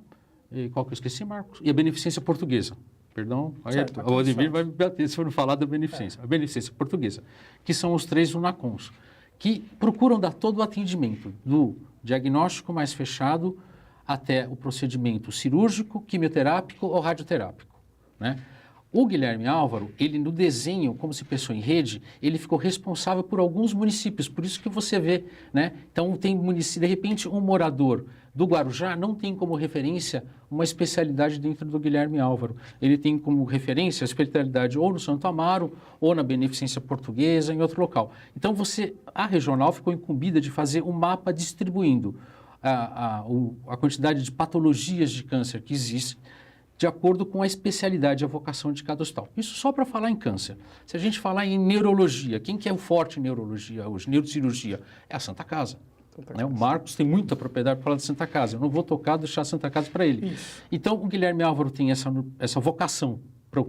e qual que eu esqueci, Marcos? E a Beneficência Portuguesa. Perdão, Certo, o Ademir vai me bater se for falar da Beneficência. A Beneficência Portuguesa, que são os 3 UNACOMs, que procuram dar todo o atendimento do diagnóstico mais fechado até o procedimento cirúrgico, quimioterápico ou radioterápico, né? O Guilherme Álvaro, ele no desenho, como se pensou em rede, ele ficou responsável por alguns municípios, por isso que você vê, né? Então tem município, de repente um morador do Guarujá não tem como referência uma especialidade dentro do Guilherme Álvaro. Ele tem como referência a especialidade ou no Santo Amaro, ou na Beneficência Portuguesa, em outro local. Então a regional ficou incumbida de fazer um mapa distribuindo a quantidade de patologias de câncer que existem, de acordo com a especialidade e a vocação de cada hospital. Isso só para falar em câncer. Se a gente falar em neurologia, quem que é o forte em neurologia hoje? Neurocirurgia? É a Santa Casa. Né? O Marcos tem muita propriedade para falar de Santa Casa. Eu não vou tocar, deixar a Santa Casa para ele. Isso. Então, o Guilherme Álvaro tem essa vocação para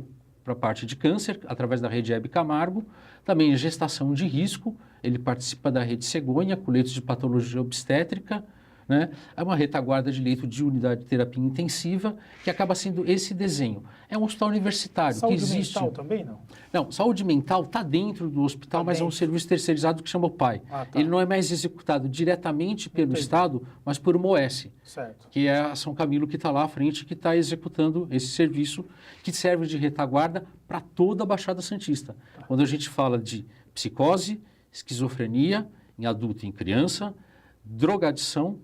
a parte de câncer, através da rede Hebe Camargo, também gestação de risco, ele participa da rede Cegonha, com leitos de patologia obstétrica, né? É uma retaguarda de leito de unidade de terapia intensiva, que acaba sendo esse desenho. É um hospital universitário. Saúde que existe... mental também, não? Não, saúde mental está dentro do hospital, mas é um serviço terceirizado que chama o PAI. Ah, tá. Ele não é mais executado diretamente pelo Estado, mas por uma OS, Certo. que é a São Camilo que está lá à frente, que está executando esse serviço, que serve de retaguarda para toda a Baixada Santista. Tá. Quando a gente fala de psicose, esquizofrenia, em adulto e em criança, drogadição,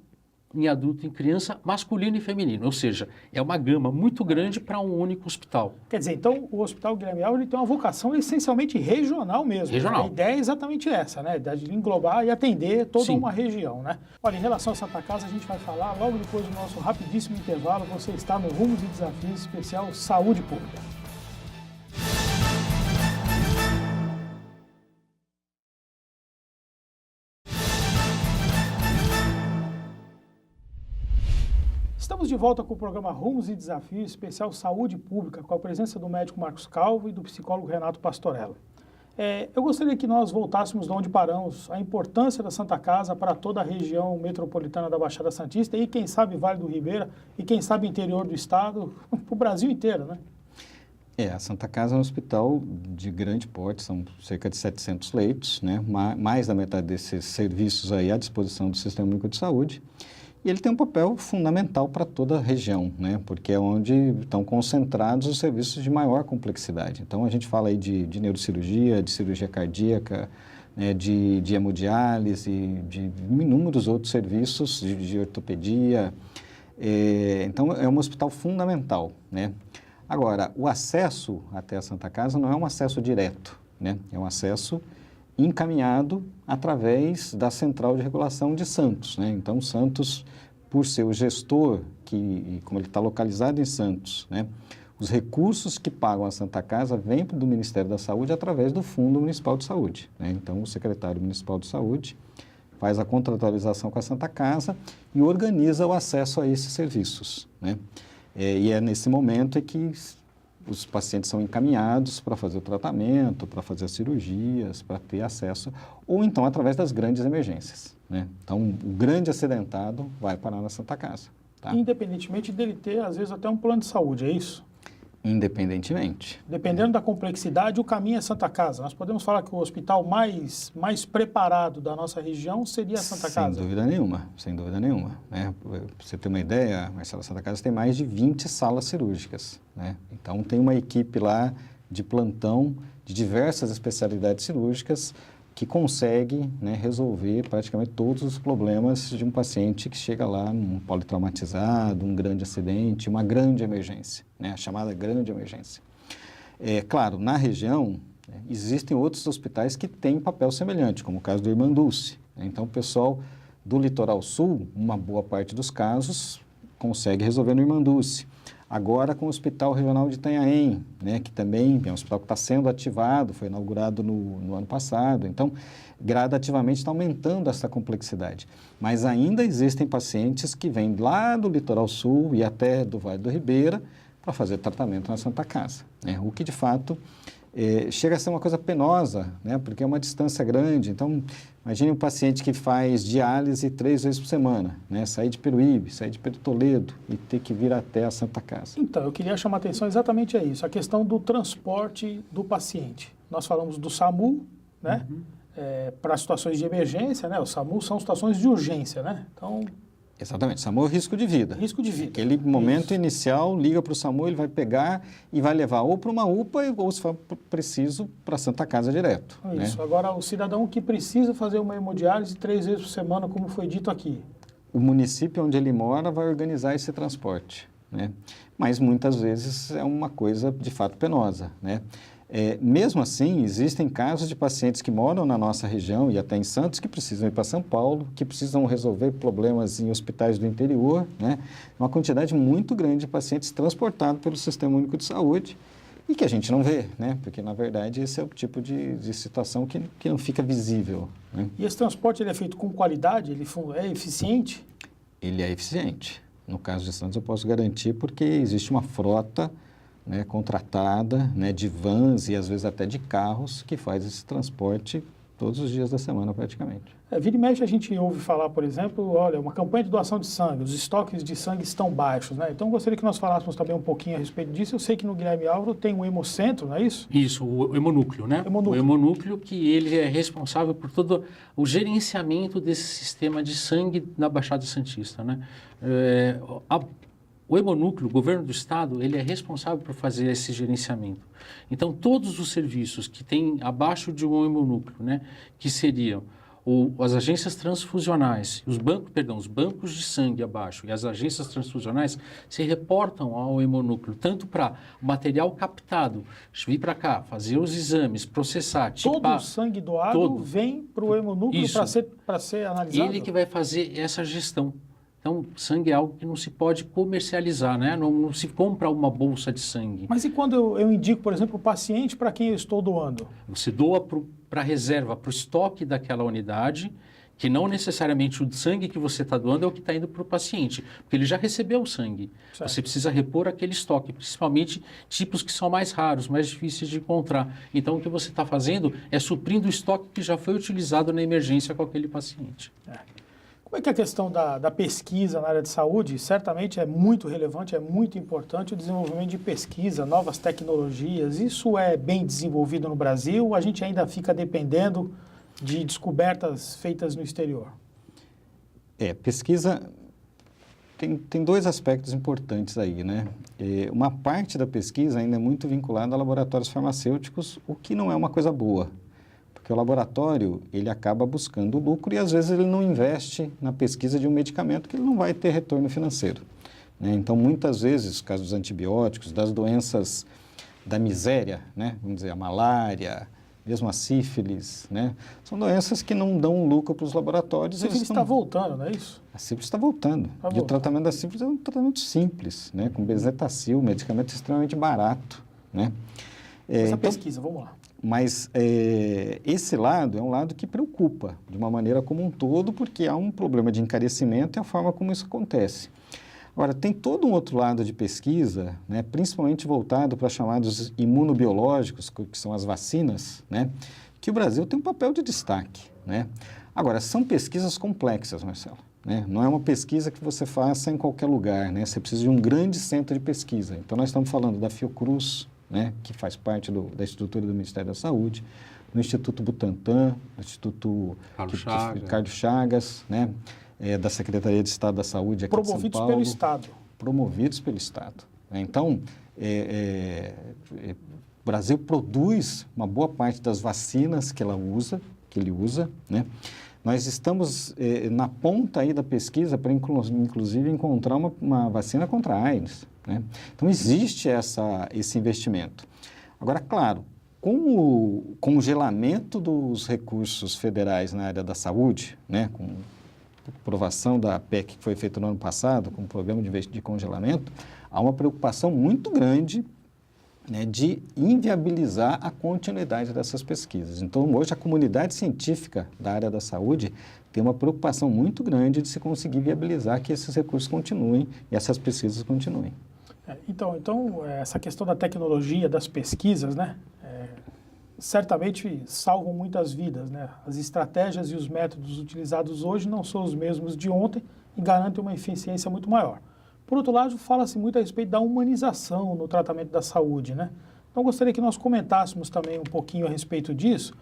em adulto e em criança, masculino e feminino. Ou seja, é uma gama muito grande para um único hospital. Quer dizer, então o Hospital Guilherme Álvaro tem uma vocação essencialmente regional mesmo. Regional. A ideia é exatamente essa, né? De englobar e atender toda Sim. uma região, né? Olha, em relação à Santa Casa, a gente vai falar logo depois do nosso rapidíssimo intervalo. Você está no Rumos e Desafios especial Saúde Pública. Estamos de volta com o programa Rumos e Desafios especial Saúde Pública, com a presença do médico Marcos Calvo e do psicólogo Renato Pastorello. Eu gostaria que nós voltássemos de onde paramos, a importância da Santa Casa para toda a região metropolitana da Baixada Santista e quem sabe Vale do Ribeira e quem sabe interior do estado, para o Brasil inteiro, né? A Santa Casa é um hospital de grande porte, são cerca de 700 leitos, né? Mais da metade desses serviços aí à disposição do Sistema Único de Saúde. E ele tem um papel fundamental para toda a região, né? Porque é onde estão concentrados os serviços de maior complexidade. Então, a gente fala aí de neurocirurgia, de cirurgia cardíaca, né? de hemodiálise, de inúmeros outros serviços, de ortopedia. Então, é um hospital fundamental, né? Agora, o acesso até a Santa Casa não é um acesso direto, né? É um acesso encaminhado através da Central de Regulação de Santos, né? Então, Santos, por ser o gestor, como ele está localizado em Santos, né? Os recursos que pagam a Santa Casa vêm do Ministério da Saúde através do Fundo Municipal de Saúde, né? Então, o secretário municipal de saúde faz a contratualização com a Santa Casa e organiza o acesso a esses serviços, né? E é nesse momento que os pacientes são encaminhados para fazer o tratamento, para fazer as cirurgias, para ter acesso, ou então através das grandes emergências, né? Então, o grande acidentado vai parar na Santa Casa, tá? Independentemente dele ter, às vezes, até um plano de saúde, é isso? Independentemente. Dependendo da complexidade, o caminho é Santa Casa. Nós podemos falar que o hospital mais preparado da nossa região seria a Santa Casa? Sem dúvida nenhuma, sem dúvida nenhuma. Né? Para você ter uma ideia, Marcelo, a Santa Casa tem mais de 20 salas cirúrgicas. Né? Então, tem uma equipe lá de plantão de diversas especialidades cirúrgicas que consegue, né, resolver praticamente todos os problemas de um paciente que chega lá num politraumatizado, um grande acidente, uma grande emergência, né, a chamada grande emergência. Claro, na região, né, existem outros hospitais que têm papel semelhante, como o caso do Irmanduce. Né? Então, o pessoal do Litoral Sul, uma boa parte dos casos, consegue resolver no Irmanduce. Agora com o Hospital Regional de Itanhaém, né, que também é um hospital que está sendo ativado, foi inaugurado no ano passado. Então, gradativamente está aumentando essa complexidade. Mas ainda existem pacientes que vêm lá do Litoral Sul e até do Vale do Ribeira para fazer tratamento na Santa Casa. Né? O que, de fato, chega a ser uma coisa penosa, né, porque é uma distância grande. Então, imagine um paciente que faz diálise 3 vezes por semana, né, sair de Peruíbe, sair de Pedro Toledo e ter que vir até a Santa Casa. Então, eu queria chamar a atenção exatamente a isso, a questão do transporte do paciente. Nós falamos do SAMU, né, para situações de emergência, né, o SAMU são situações de urgência, né, então... Exatamente, SAMU é risco de vida. Risco de vida. Aquele momento inicial, liga para o SAMU, ele vai pegar e vai levar ou para uma UPA ou, se for preciso, para a Santa Casa direto. Isso. Né? Agora, o cidadão que precisa fazer uma hemodiálise 3 vezes por semana, como foi dito aqui. O município onde ele mora vai organizar esse transporte, né? Mas muitas vezes é uma coisa de fato penosa, né? Mesmo assim, existem casos de pacientes que moram na nossa região e até em Santos que precisam ir para São Paulo, que precisam resolver problemas em hospitais do interior, né? Uma quantidade muito grande de pacientes transportados pelo Sistema Único de Saúde e que a gente não vê, né? Porque, na verdade, esse é o tipo de situação que não fica visível, né? E esse transporte ele é feito com qualidade? Ele é eficiente? Ele é eficiente. No caso de Santos, eu posso garantir porque existe uma frota, né, contratada, né, de vans e às vezes até de carros que faz esse transporte todos os dias da semana praticamente. Vira e mexe a gente ouve falar, por exemplo, olha, uma campanha de doação de sangue, os estoques de sangue estão baixos, né? Então, gostaria que nós falássemos também um pouquinho a respeito disso. Eu sei que no Guilherme Álvaro tem um hemocentro, não é isso? Isso, o hemonúcleo, né? O hemonúcleo que ele é responsável por todo o gerenciamento desse sistema de sangue na Baixada Santista, né? O hemonúcleo, o governo do estado, ele é responsável por fazer esse gerenciamento. Então, todos os serviços que tem abaixo de um hemonúcleo, né, que seriam as agências transfusionais, os bancos de sangue abaixo e as agências transfusionais se reportam ao hemonúcleo, tanto para o material captado, vir para cá, fazer os exames, processar, tipar. Todo o sangue doado vem para o hemonúcleo para ser analisado? Ele que vai fazer essa gestão. Então, sangue é algo que não se pode comercializar, né? Não se compra uma bolsa de sangue. Mas e quando eu indico, por exemplo, o paciente para quem eu estou doando? Você doa para a reserva, para o estoque daquela unidade, que não necessariamente o sangue que você está doando é o que está indo para o paciente, porque ele já recebeu o sangue. Certo. Você precisa repor aquele estoque, principalmente tipos que são mais raros, mais difíceis de encontrar. Então, o que você está fazendo é suprindo o estoque que já foi utilizado na emergência com aquele paciente. Como é que a questão da pesquisa na área de saúde, certamente é muito relevante, é muito importante o desenvolvimento de pesquisa, novas tecnologias, isso é bem desenvolvido no Brasil, a gente ainda fica dependendo de descobertas feitas no exterior? Pesquisa tem 2 aspectos importantes aí, né? Uma parte da pesquisa ainda é muito vinculada a laboratórios farmacêuticos, o que não é uma coisa boa. Porque o laboratório, ele acaba buscando lucro e às vezes ele não investe na pesquisa de um medicamento que ele não vai ter retorno financeiro, né? Então, muitas vezes, caso dos antibióticos, das doenças da miséria, né? Vamos dizer, a malária, mesmo a sífilis, né? São doenças que não dão lucro para os laboratórios. A sífilis está voltando, não é isso? A sífilis está voltando. E o tratamento da sífilis é um tratamento simples, né? Com bezetacil, um medicamento extremamente barato, né? Essa pesquisa, vamos lá. Mas esse lado é um lado que preocupa de uma maneira como um todo, porque há um problema de encarecimento e a forma como isso acontece. Agora, tem todo um outro lado de pesquisa, né, principalmente voltado para chamados imunobiológicos, que são as vacinas, né, que o Brasil tem um papel de destaque, né? Agora, são pesquisas complexas, Marcelo, né? Não é uma pesquisa que você faça em qualquer lugar, né? Você precisa de um grande centro de pesquisa. Então, nós estamos falando da Fiocruz, né? Que faz parte da estrutura do Ministério da Saúde, no Instituto Butantan, no Instituto Ricardo Chagas, né? Da Secretaria de Estado da Saúde aqui de São Paulo. Promovidos pelo Estado. Promovidos pelo Estado. Então, o Brasil produz uma boa parte das vacinas que ele usa, né? Nós estamos na ponta aí da pesquisa para, inclusive, encontrar uma vacina contra a AIDS, né? Então, existe esse investimento. Agora, claro, com o congelamento dos recursos federais na área da saúde, né, com a aprovação da PEC que foi feita no ano passado, com o programa de congelamento, há uma preocupação muito grande, né, de inviabilizar a continuidade dessas pesquisas. Então, hoje, a comunidade científica da área da saúde tem uma preocupação muito grande de se conseguir viabilizar que esses recursos continuem e essas pesquisas continuem. Então, essa questão da tecnologia, das pesquisas, né, certamente salvam muitas vidas, né? As estratégias e os métodos utilizados hoje não são os mesmos de ontem e garantem uma eficiência muito maior. Por outro lado, fala-se muito a respeito da humanização no tratamento da saúde, né? Então, gostaria que nós comentássemos também um pouquinho a respeito disso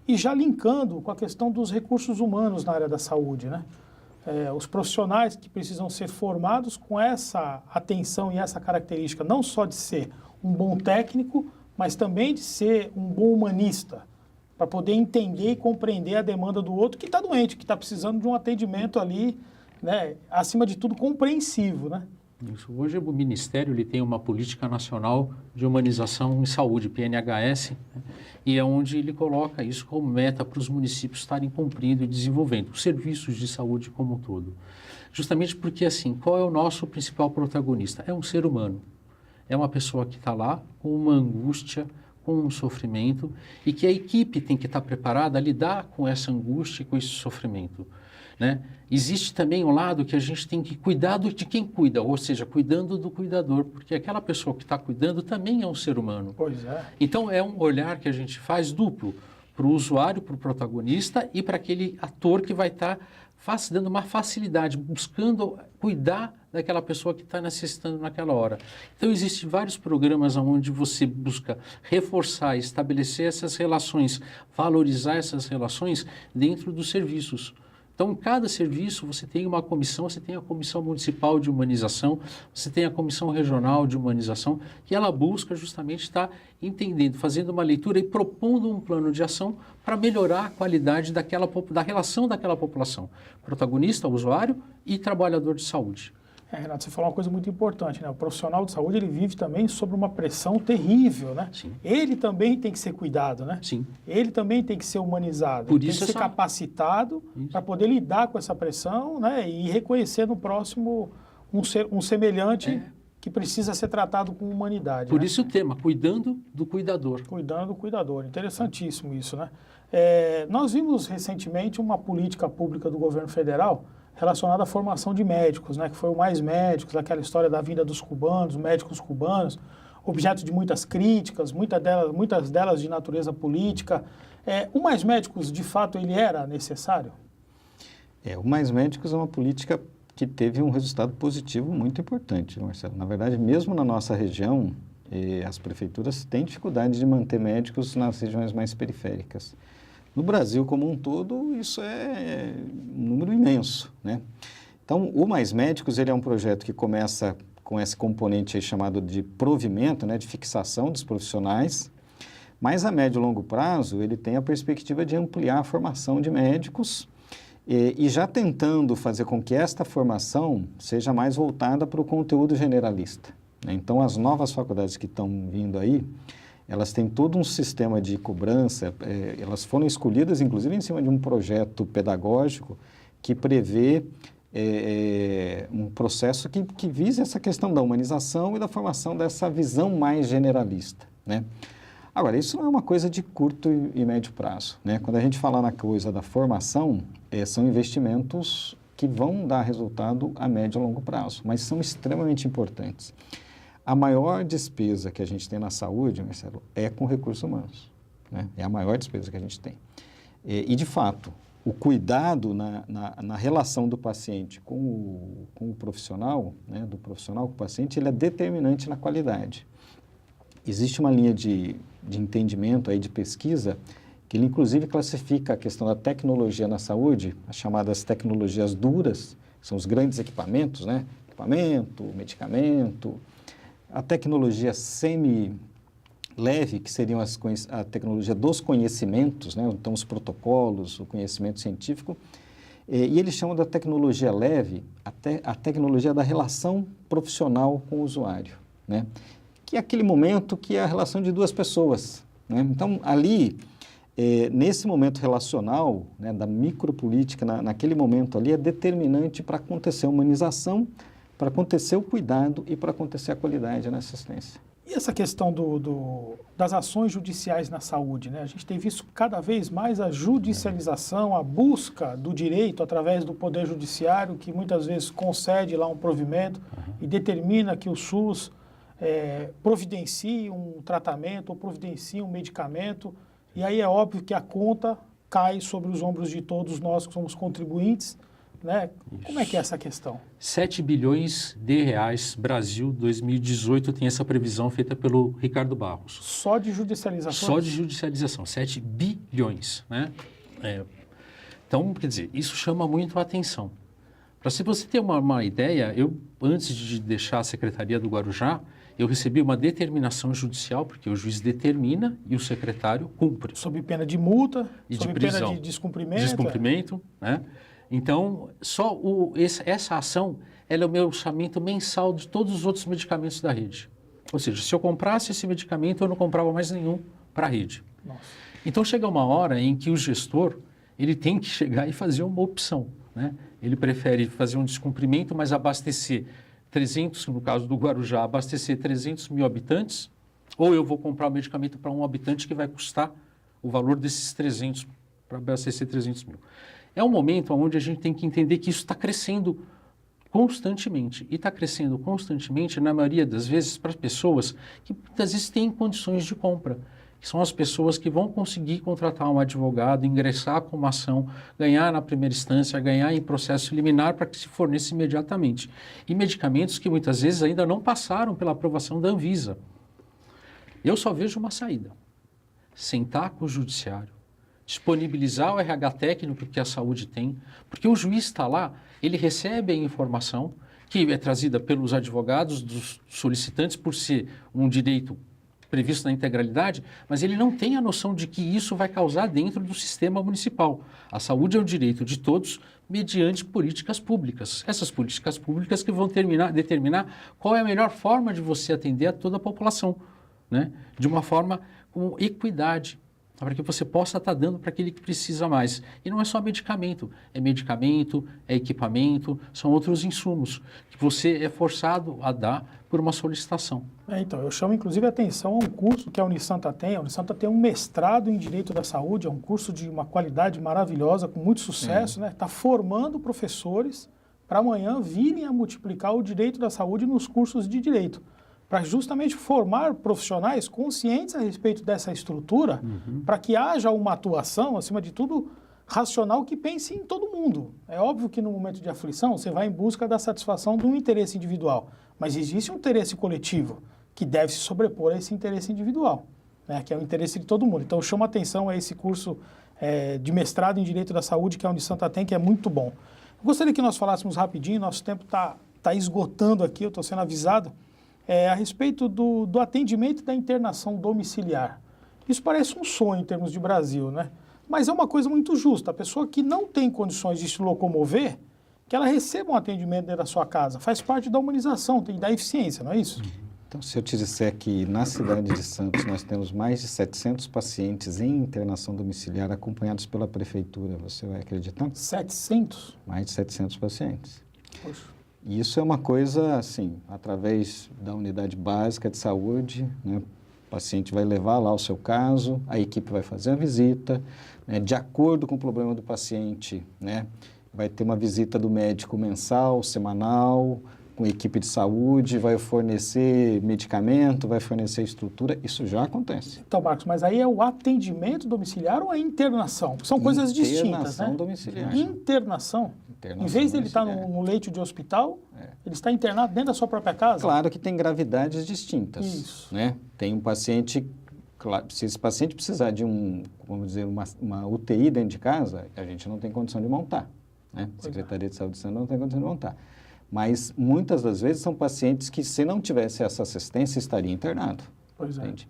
e já linkando com a questão dos recursos humanos na área da saúde, né? Os profissionais que precisam ser formados com essa atenção e essa característica, não só de ser um bom técnico, mas também de ser um bom humanista, para poder entender e compreender a demanda do outro que está doente, que está precisando de um atendimento ali, né, acima de tudo, compreensivo, né? Isso. Hoje o Ministério ele tem uma política nacional de humanização em saúde, PNHS, né? E é onde ele coloca isso como meta para os municípios estarem cumprindo e desenvolvendo os serviços de saúde como um todo. Justamente porque, assim, qual é o nosso principal protagonista? É um ser humano. É uma pessoa que está lá com uma angústia, com um sofrimento, e que a equipe tem que estar preparada a lidar com essa angústia e com esse sofrimento, né? Existe também um lado que a gente tem que cuidar de quem cuida, ou seja, cuidando do cuidador, porque aquela pessoa que está cuidando também é um ser humano. Pois é. Então, é um olhar que a gente faz duplo, para o usuário, para o protagonista e para aquele ator que vai estar dando uma facilidade, buscando cuidar daquela pessoa que está necessitando naquela hora. Então, existem vários programas onde você busca reforçar, estabelecer essas relações, valorizar essas relações dentro dos serviços. Então, em cada serviço, você tem uma comissão, você tem a Comissão Municipal de Humanização, você tem a Comissão Regional de Humanização, que ela busca justamente estar entendendo, fazendo uma leitura e propondo um plano de ação para melhorar a qualidade da relação daquela população, protagonista, usuário e trabalhador de saúde. Renato, você falou uma coisa muito importante, né? O profissional de saúde, ele vive também sob uma pressão terrível, né? Sim. Ele também tem que ser cuidado, né? Sim. Ele também tem que ser humanizado, Por tem isso que ser capacitado para poder lidar com essa pressão, né? E reconhecer no próximo um semelhante que precisa ser tratado com humanidade. Por né? isso o tema, cuidando do cuidador. Cuidando do cuidador. Interessantíssimo isso, né? Nós vimos recentemente uma política pública do governo federal relacionada à formação de médicos, né, que foi o Mais Médicos, aquela história da vinda dos cubanos, médicos cubanos, objeto de muitas críticas, muitas delas de natureza política. O Mais Médicos, de fato, ele era necessário? O Mais Médicos é uma política que teve um resultado positivo muito importante, Marcelo. Na verdade, mesmo na nossa região, as prefeituras têm dificuldade de manter médicos nas regiões mais periféricas. No Brasil como um todo, isso é um número imenso, né? Então, o Mais Médicos, ele é um projeto que começa com esse componente aí chamado de provimento, né, de fixação dos profissionais, mas a médio e longo prazo, ele tem a perspectiva de ampliar a formação de médicos e já tentando fazer com que esta formação seja mais voltada para o conteúdo generalista, né? Então, as novas faculdades que estão vindo aí, elas têm todo um sistema de cobrança, elas foram escolhidas, inclusive, em cima de um projeto pedagógico que prevê um processo que visa essa questão da humanização e da formação dessa visão mais generalista, né? Agora, isso não é uma coisa de curto e médio prazo, né? Quando a gente fala na coisa da formação, são investimentos que vão dar resultado a médio e longo prazo, mas são extremamente importantes. A maior despesa que a gente tem na saúde, Marcelo, é com recursos humanos, né? É a maior despesa que a gente tem. E, de fato, o cuidado na relação do paciente com o profissional, né, do profissional com o paciente, ele é determinante na qualidade. Existe uma linha de entendimento aí, de pesquisa, que ele inclusive classifica a questão da tecnologia na saúde, as chamadas tecnologias duras, que são os grandes equipamentos, né? Equipamento, medicamento, a tecnologia semi-leve, que seriam a tecnologia dos conhecimentos, né? Então os protocolos, o conhecimento científico, e eles chamam da tecnologia leve a tecnologia da relação profissional com o usuário, né? Que é aquele momento que é a relação de duas pessoas, né? Então, ali, nesse momento relacional, né, da micropolítica, naquele momento ali, é determinante para acontecer a humanização, para acontecer o cuidado e para acontecer a qualidade na assistência. E essa questão das ações judiciais na saúde, né? A gente tem visto cada vez mais a judicialização, a busca do direito através do Poder Judiciário, que muitas vezes concede lá um provimento e determina que o SUS providencie um tratamento ou providencie um medicamento, e aí é óbvio que a conta cai sobre os ombros de todos nós que somos contribuintes, né? Como é que é essa questão? 7 bilhões de reais, Brasil, 2018, tem essa previsão feita pelo Ricardo Barros. Só de judicialização? Só de judicialização, 7 bilhões, né? Então, quer dizer, isso chama muito a atenção. Para você ter uma ideia, antes de deixar a Secretaria do Guarujá, eu recebi uma determinação judicial, porque o juiz determina e o secretário cumpre. Sob pena de multa, e sob de prisão. Pena de descumprimento. Descumprimento, né? Então, só essa ação, ela é o meu orçamento mensal de todos os outros medicamentos da rede. Ou seja, se eu comprasse esse medicamento, eu não comprava mais nenhum para a rede. Nossa. Então, chega uma hora em que o gestor, ele tem que chegar e fazer uma opção, né? Ele prefere fazer um descumprimento, mas abastecer 300, no caso do Guarujá, abastecer 300 mil habitantes, ou eu vou comprar o medicamento para um habitante que vai custar o valor desses 300, para abastecer 300 mil. É um momento onde a gente tem que entender que isso está crescendo constantemente. E está crescendo constantemente, na maioria das vezes, para pessoas que muitas vezes têm condições de compra. Que são as pessoas que vão conseguir contratar um advogado, ingressar com uma ação, ganhar na primeira instância, ganhar em processo liminar para que se forneça imediatamente. E medicamentos que muitas vezes ainda não passaram pela aprovação da Anvisa. Eu só vejo uma saída. Sentar com o judiciário, disponibilizar o RH técnico que a saúde tem, porque o juiz está lá, ele recebe a informação que é trazida pelos advogados dos solicitantes por ser um direito previsto na integralidade, mas ele não tem a noção de que isso vai causar dentro do sistema municipal. A saúde é um direito de todos mediante políticas públicas. Essas políticas públicas que vão determinar qual é a melhor forma de você atender a toda a população, né? De uma forma com equidade, para que você possa estar dando para aquele que precisa mais. E não é só medicamento, é equipamento, são outros insumos que você é forçado a dar por uma solicitação. Então, eu chamo inclusive a atenção a um curso que a Unisanta tem. A Unisanta tem um mestrado em Direito da Saúde, é um curso de uma qualidade maravilhosa, com muito sucesso, né? Está formando professores para amanhã virem a multiplicar o direito da saúde nos cursos de direito, para justamente formar profissionais conscientes a respeito dessa estrutura, para que haja uma atuação, acima de tudo, racional que pense em todo mundo. É óbvio que no momento de aflição você vai em busca da satisfação de um interesse individual, mas existe um interesse coletivo que deve se sobrepor a esse interesse individual, né, que é o interesse de todo mundo. Então, eu chamo a atenção a esse curso de mestrado em Direito da Saúde que a Unisanta tem, que é muito bom. Eu gostaria que nós falássemos rapidinho, nosso tempo está esgotando aqui, eu estou sendo avisado, a respeito do atendimento da internação domiciliar. Isso parece um sonho em termos de Brasil, né? Mas é uma coisa muito justa. A pessoa que não tem condições de se locomover, que ela receba um atendimento dentro da sua casa. Faz parte da humanização e da eficiência, não é isso? Então, se eu te disser que na cidade de Santos nós temos mais de 700 pacientes em internação domiciliar acompanhados pela prefeitura, você vai acreditar? 700? Mais de 700 pacientes. Poxa. E isso é uma coisa, assim, através da unidade básica de saúde, né? O paciente vai levar lá o seu caso, a equipe vai fazer a visita, né? De acordo com o problema do paciente, né? Vai ter uma visita do médico mensal, semanal, com equipe de saúde, vai fornecer medicamento, vai fornecer estrutura, isso já acontece. Então, Marcos, mas aí é o atendimento domiciliar ou a internação? São coisas distintas, né? Internação domiciliar. Internação? Em vez de ele estar no leito de hospital, ele está internado dentro da sua própria casa? Claro que tem gravidades distintas. Isso. Né? Tem um paciente, se esse paciente precisar de vamos dizer, uma UTI dentro de casa, a gente não tem condição de montar. Né? A Secretaria de Saúde de Estado não tem condição de montar. Mas muitas das vezes são pacientes que, se não tivesse essa assistência, estaria internado. Pois é. Entende?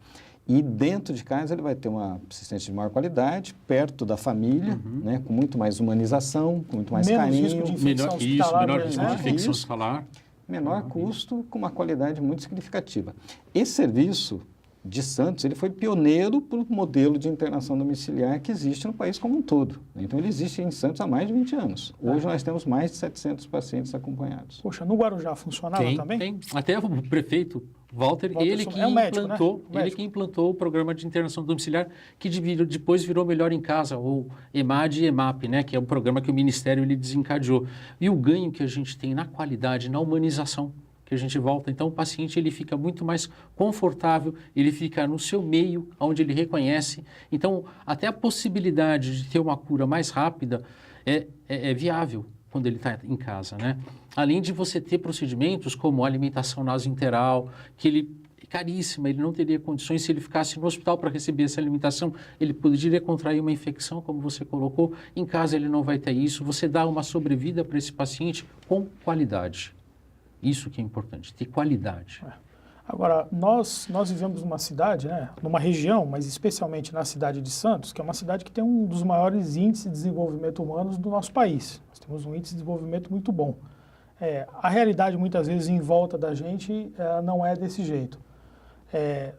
E dentro de casa ele vai ter uma assistência de maior qualidade, perto da família, né, com muito mais humanização, com muito mais Menos carinho. risco de infecção hospitalar, menor por risco de exemplo. infecção hospitalar. Menor custo, com uma qualidade muito significativa. Esse serviço de Santos, ele foi pioneiro para o modelo de internação domiciliar que existe no país como um todo. Então, ele existe em Santos há mais de 20 anos. Hoje, nós temos mais de 700 pacientes acompanhados. Poxa, no Guarujá funcionava também? Tem. Até o prefeito Walter, ele que é um médico, né? ele que implantou o programa de internação domiciliar, que depois virou Melhor em Casa, ou EMAD e EMAP, né? Que é um programa que o Ministério ele desencadeou. E o ganho que a gente tem na qualidade, na humanização, que a gente volta. Então, o paciente ele fica muito mais confortável, ele fica no seu meio, onde ele reconhece. Então, até a possibilidade de ter uma cura mais rápida é viável quando ele está em casa, né? Além de você ter procedimentos como alimentação nasointeral, que ele é caríssima, ele não teria condições, se ele ficasse no hospital para receber essa alimentação, ele poderia contrair uma infecção, como você colocou. Em casa ele não vai ter isso. Você dá uma sobrevida para esse paciente com qualidade. Isso que é importante, ter qualidade. Agora, nós vivemos numa cidade, né, numa região, mas especialmente na cidade de Santos, que é uma cidade que tem um dos maiores índices de desenvolvimento humano do nosso país. Nós temos um índice de desenvolvimento muito bom. A realidade, muitas vezes, em volta da gente, não é desse jeito.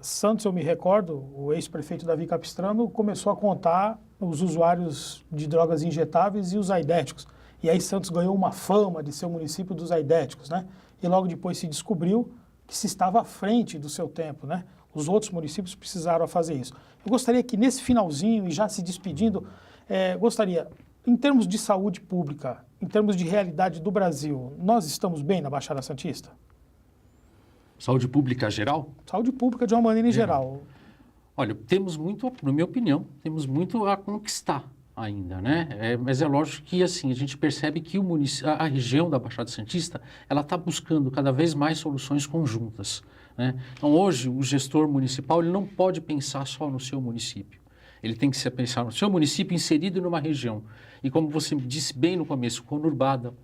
Santos, eu me recordo, o ex-prefeito Davi Capistrano começou a contar os usuários de drogas injetáveis e os aidéticos. E aí Santos ganhou uma fama de ser o município dos aidéticos, né? E logo depois se descobriu que se estava à frente do seu tempo, né? Os outros municípios precisaram fazer isso. Eu gostaria que nesse finalzinho, e já se despedindo, em termos de saúde pública, em termos de realidade do Brasil, nós estamos bem na Baixada Santista? Saúde pública geral? Saúde pública de uma maneira em geral. Olha, temos muito, na minha opinião, temos muito a conquistar ainda, né? Mas é lógico que, assim, a gente percebe que a região da Baixada Santista, ela está buscando cada vez mais soluções conjuntas, né? Então, hoje, o gestor municipal, ele não pode pensar só no seu município. Ele tem que pensar no seu município inserido numa região. E como você disse bem no começo, conurbada,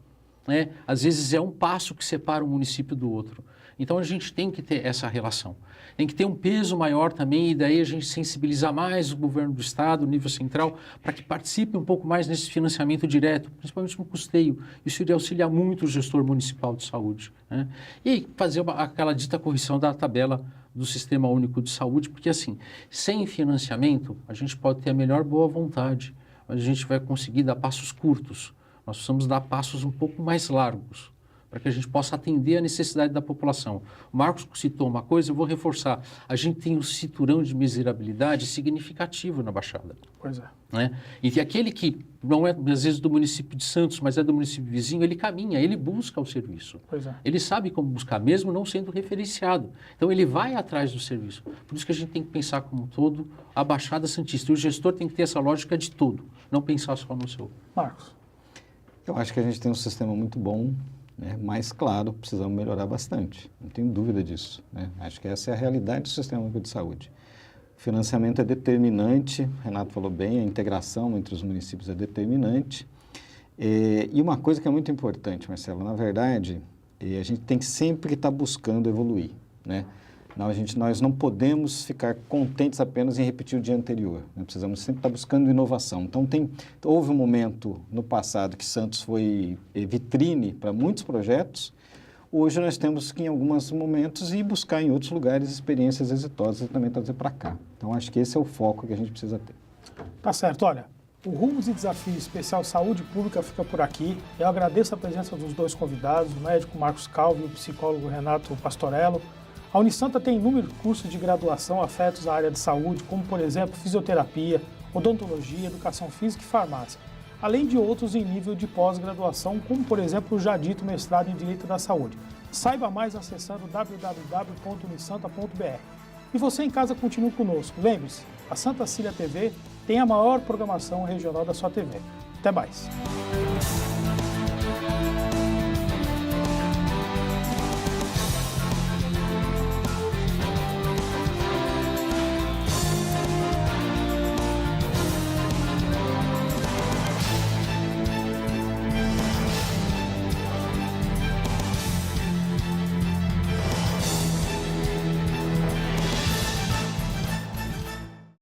né? Às vezes é um passo que separa um município do outro. Então, a gente tem que ter essa relação. Tem que ter um peso maior também, e daí a gente sensibilizar mais o governo do Estado, o nível central, para que participe um pouco mais nesse financiamento direto, principalmente no custeio. Isso iria auxiliar muito o gestor municipal de saúde, né? E fazer aquela dita correção da tabela do Sistema Único de Saúde, porque assim, sem financiamento, a gente pode ter a melhor boa vontade, mas a gente vai conseguir dar passos curtos. Nós precisamos dar passos um pouco mais largos, para que a gente possa atender a necessidade da população. O Marcos citou uma coisa, eu vou reforçar. A gente tem um cinturão de miserabilidade significativo na Baixada. Pois é. Né? E aquele que não é, às vezes, do município de Santos, mas é do município vizinho, ele caminha, ele busca o serviço. Pois é. Ele sabe como buscar, mesmo não sendo referenciado. Então, ele vai atrás do serviço. Por isso que a gente tem que pensar como um todo a Baixada Santista. E o gestor tem que ter essa lógica de todo, não pensar só no seu. Marcos. Eu acho que a gente tem um sistema muito bom, né? Mas, claro, precisamos melhorar bastante, não tenho dúvida disso, né? Acho que essa é a realidade do Sistema Único de Saúde. O financiamento é determinante, Renato falou bem, a integração entre os municípios é determinante. E uma coisa que é muito importante, Marcelo, na verdade, a gente tem que sempre estar buscando evoluir, né? Nós não podemos ficar contentes apenas em repetir o dia anterior. Nós precisamos sempre estar buscando inovação. Então, houve um momento no passado que Santos foi vitrine para muitos projetos. Hoje nós temos que, em alguns momentos, ir buscar em outros lugares experiências exitosas e também trazer para cá. Então, acho que esse é o foco que a gente precisa ter. Tá certo. Olha, o Rumos e Desafios Especial Saúde Pública fica por aqui. Eu agradeço a presença dos dois convidados, o médico Marcos Calvi e o psicólogo Renato Pastorello. A Unisanta tem inúmeros cursos de graduação afetos à área de saúde, como, por exemplo, fisioterapia, odontologia, educação física e farmácia. além de outros em nível de pós-graduação, como, por exemplo, o já dito mestrado em Direito da Saúde. Saiba mais acessando www.unisanta.br. E você em casa continue conosco. Lembre-se, a Santa Cília TV tem a maior programação regional da sua TV. Até mais.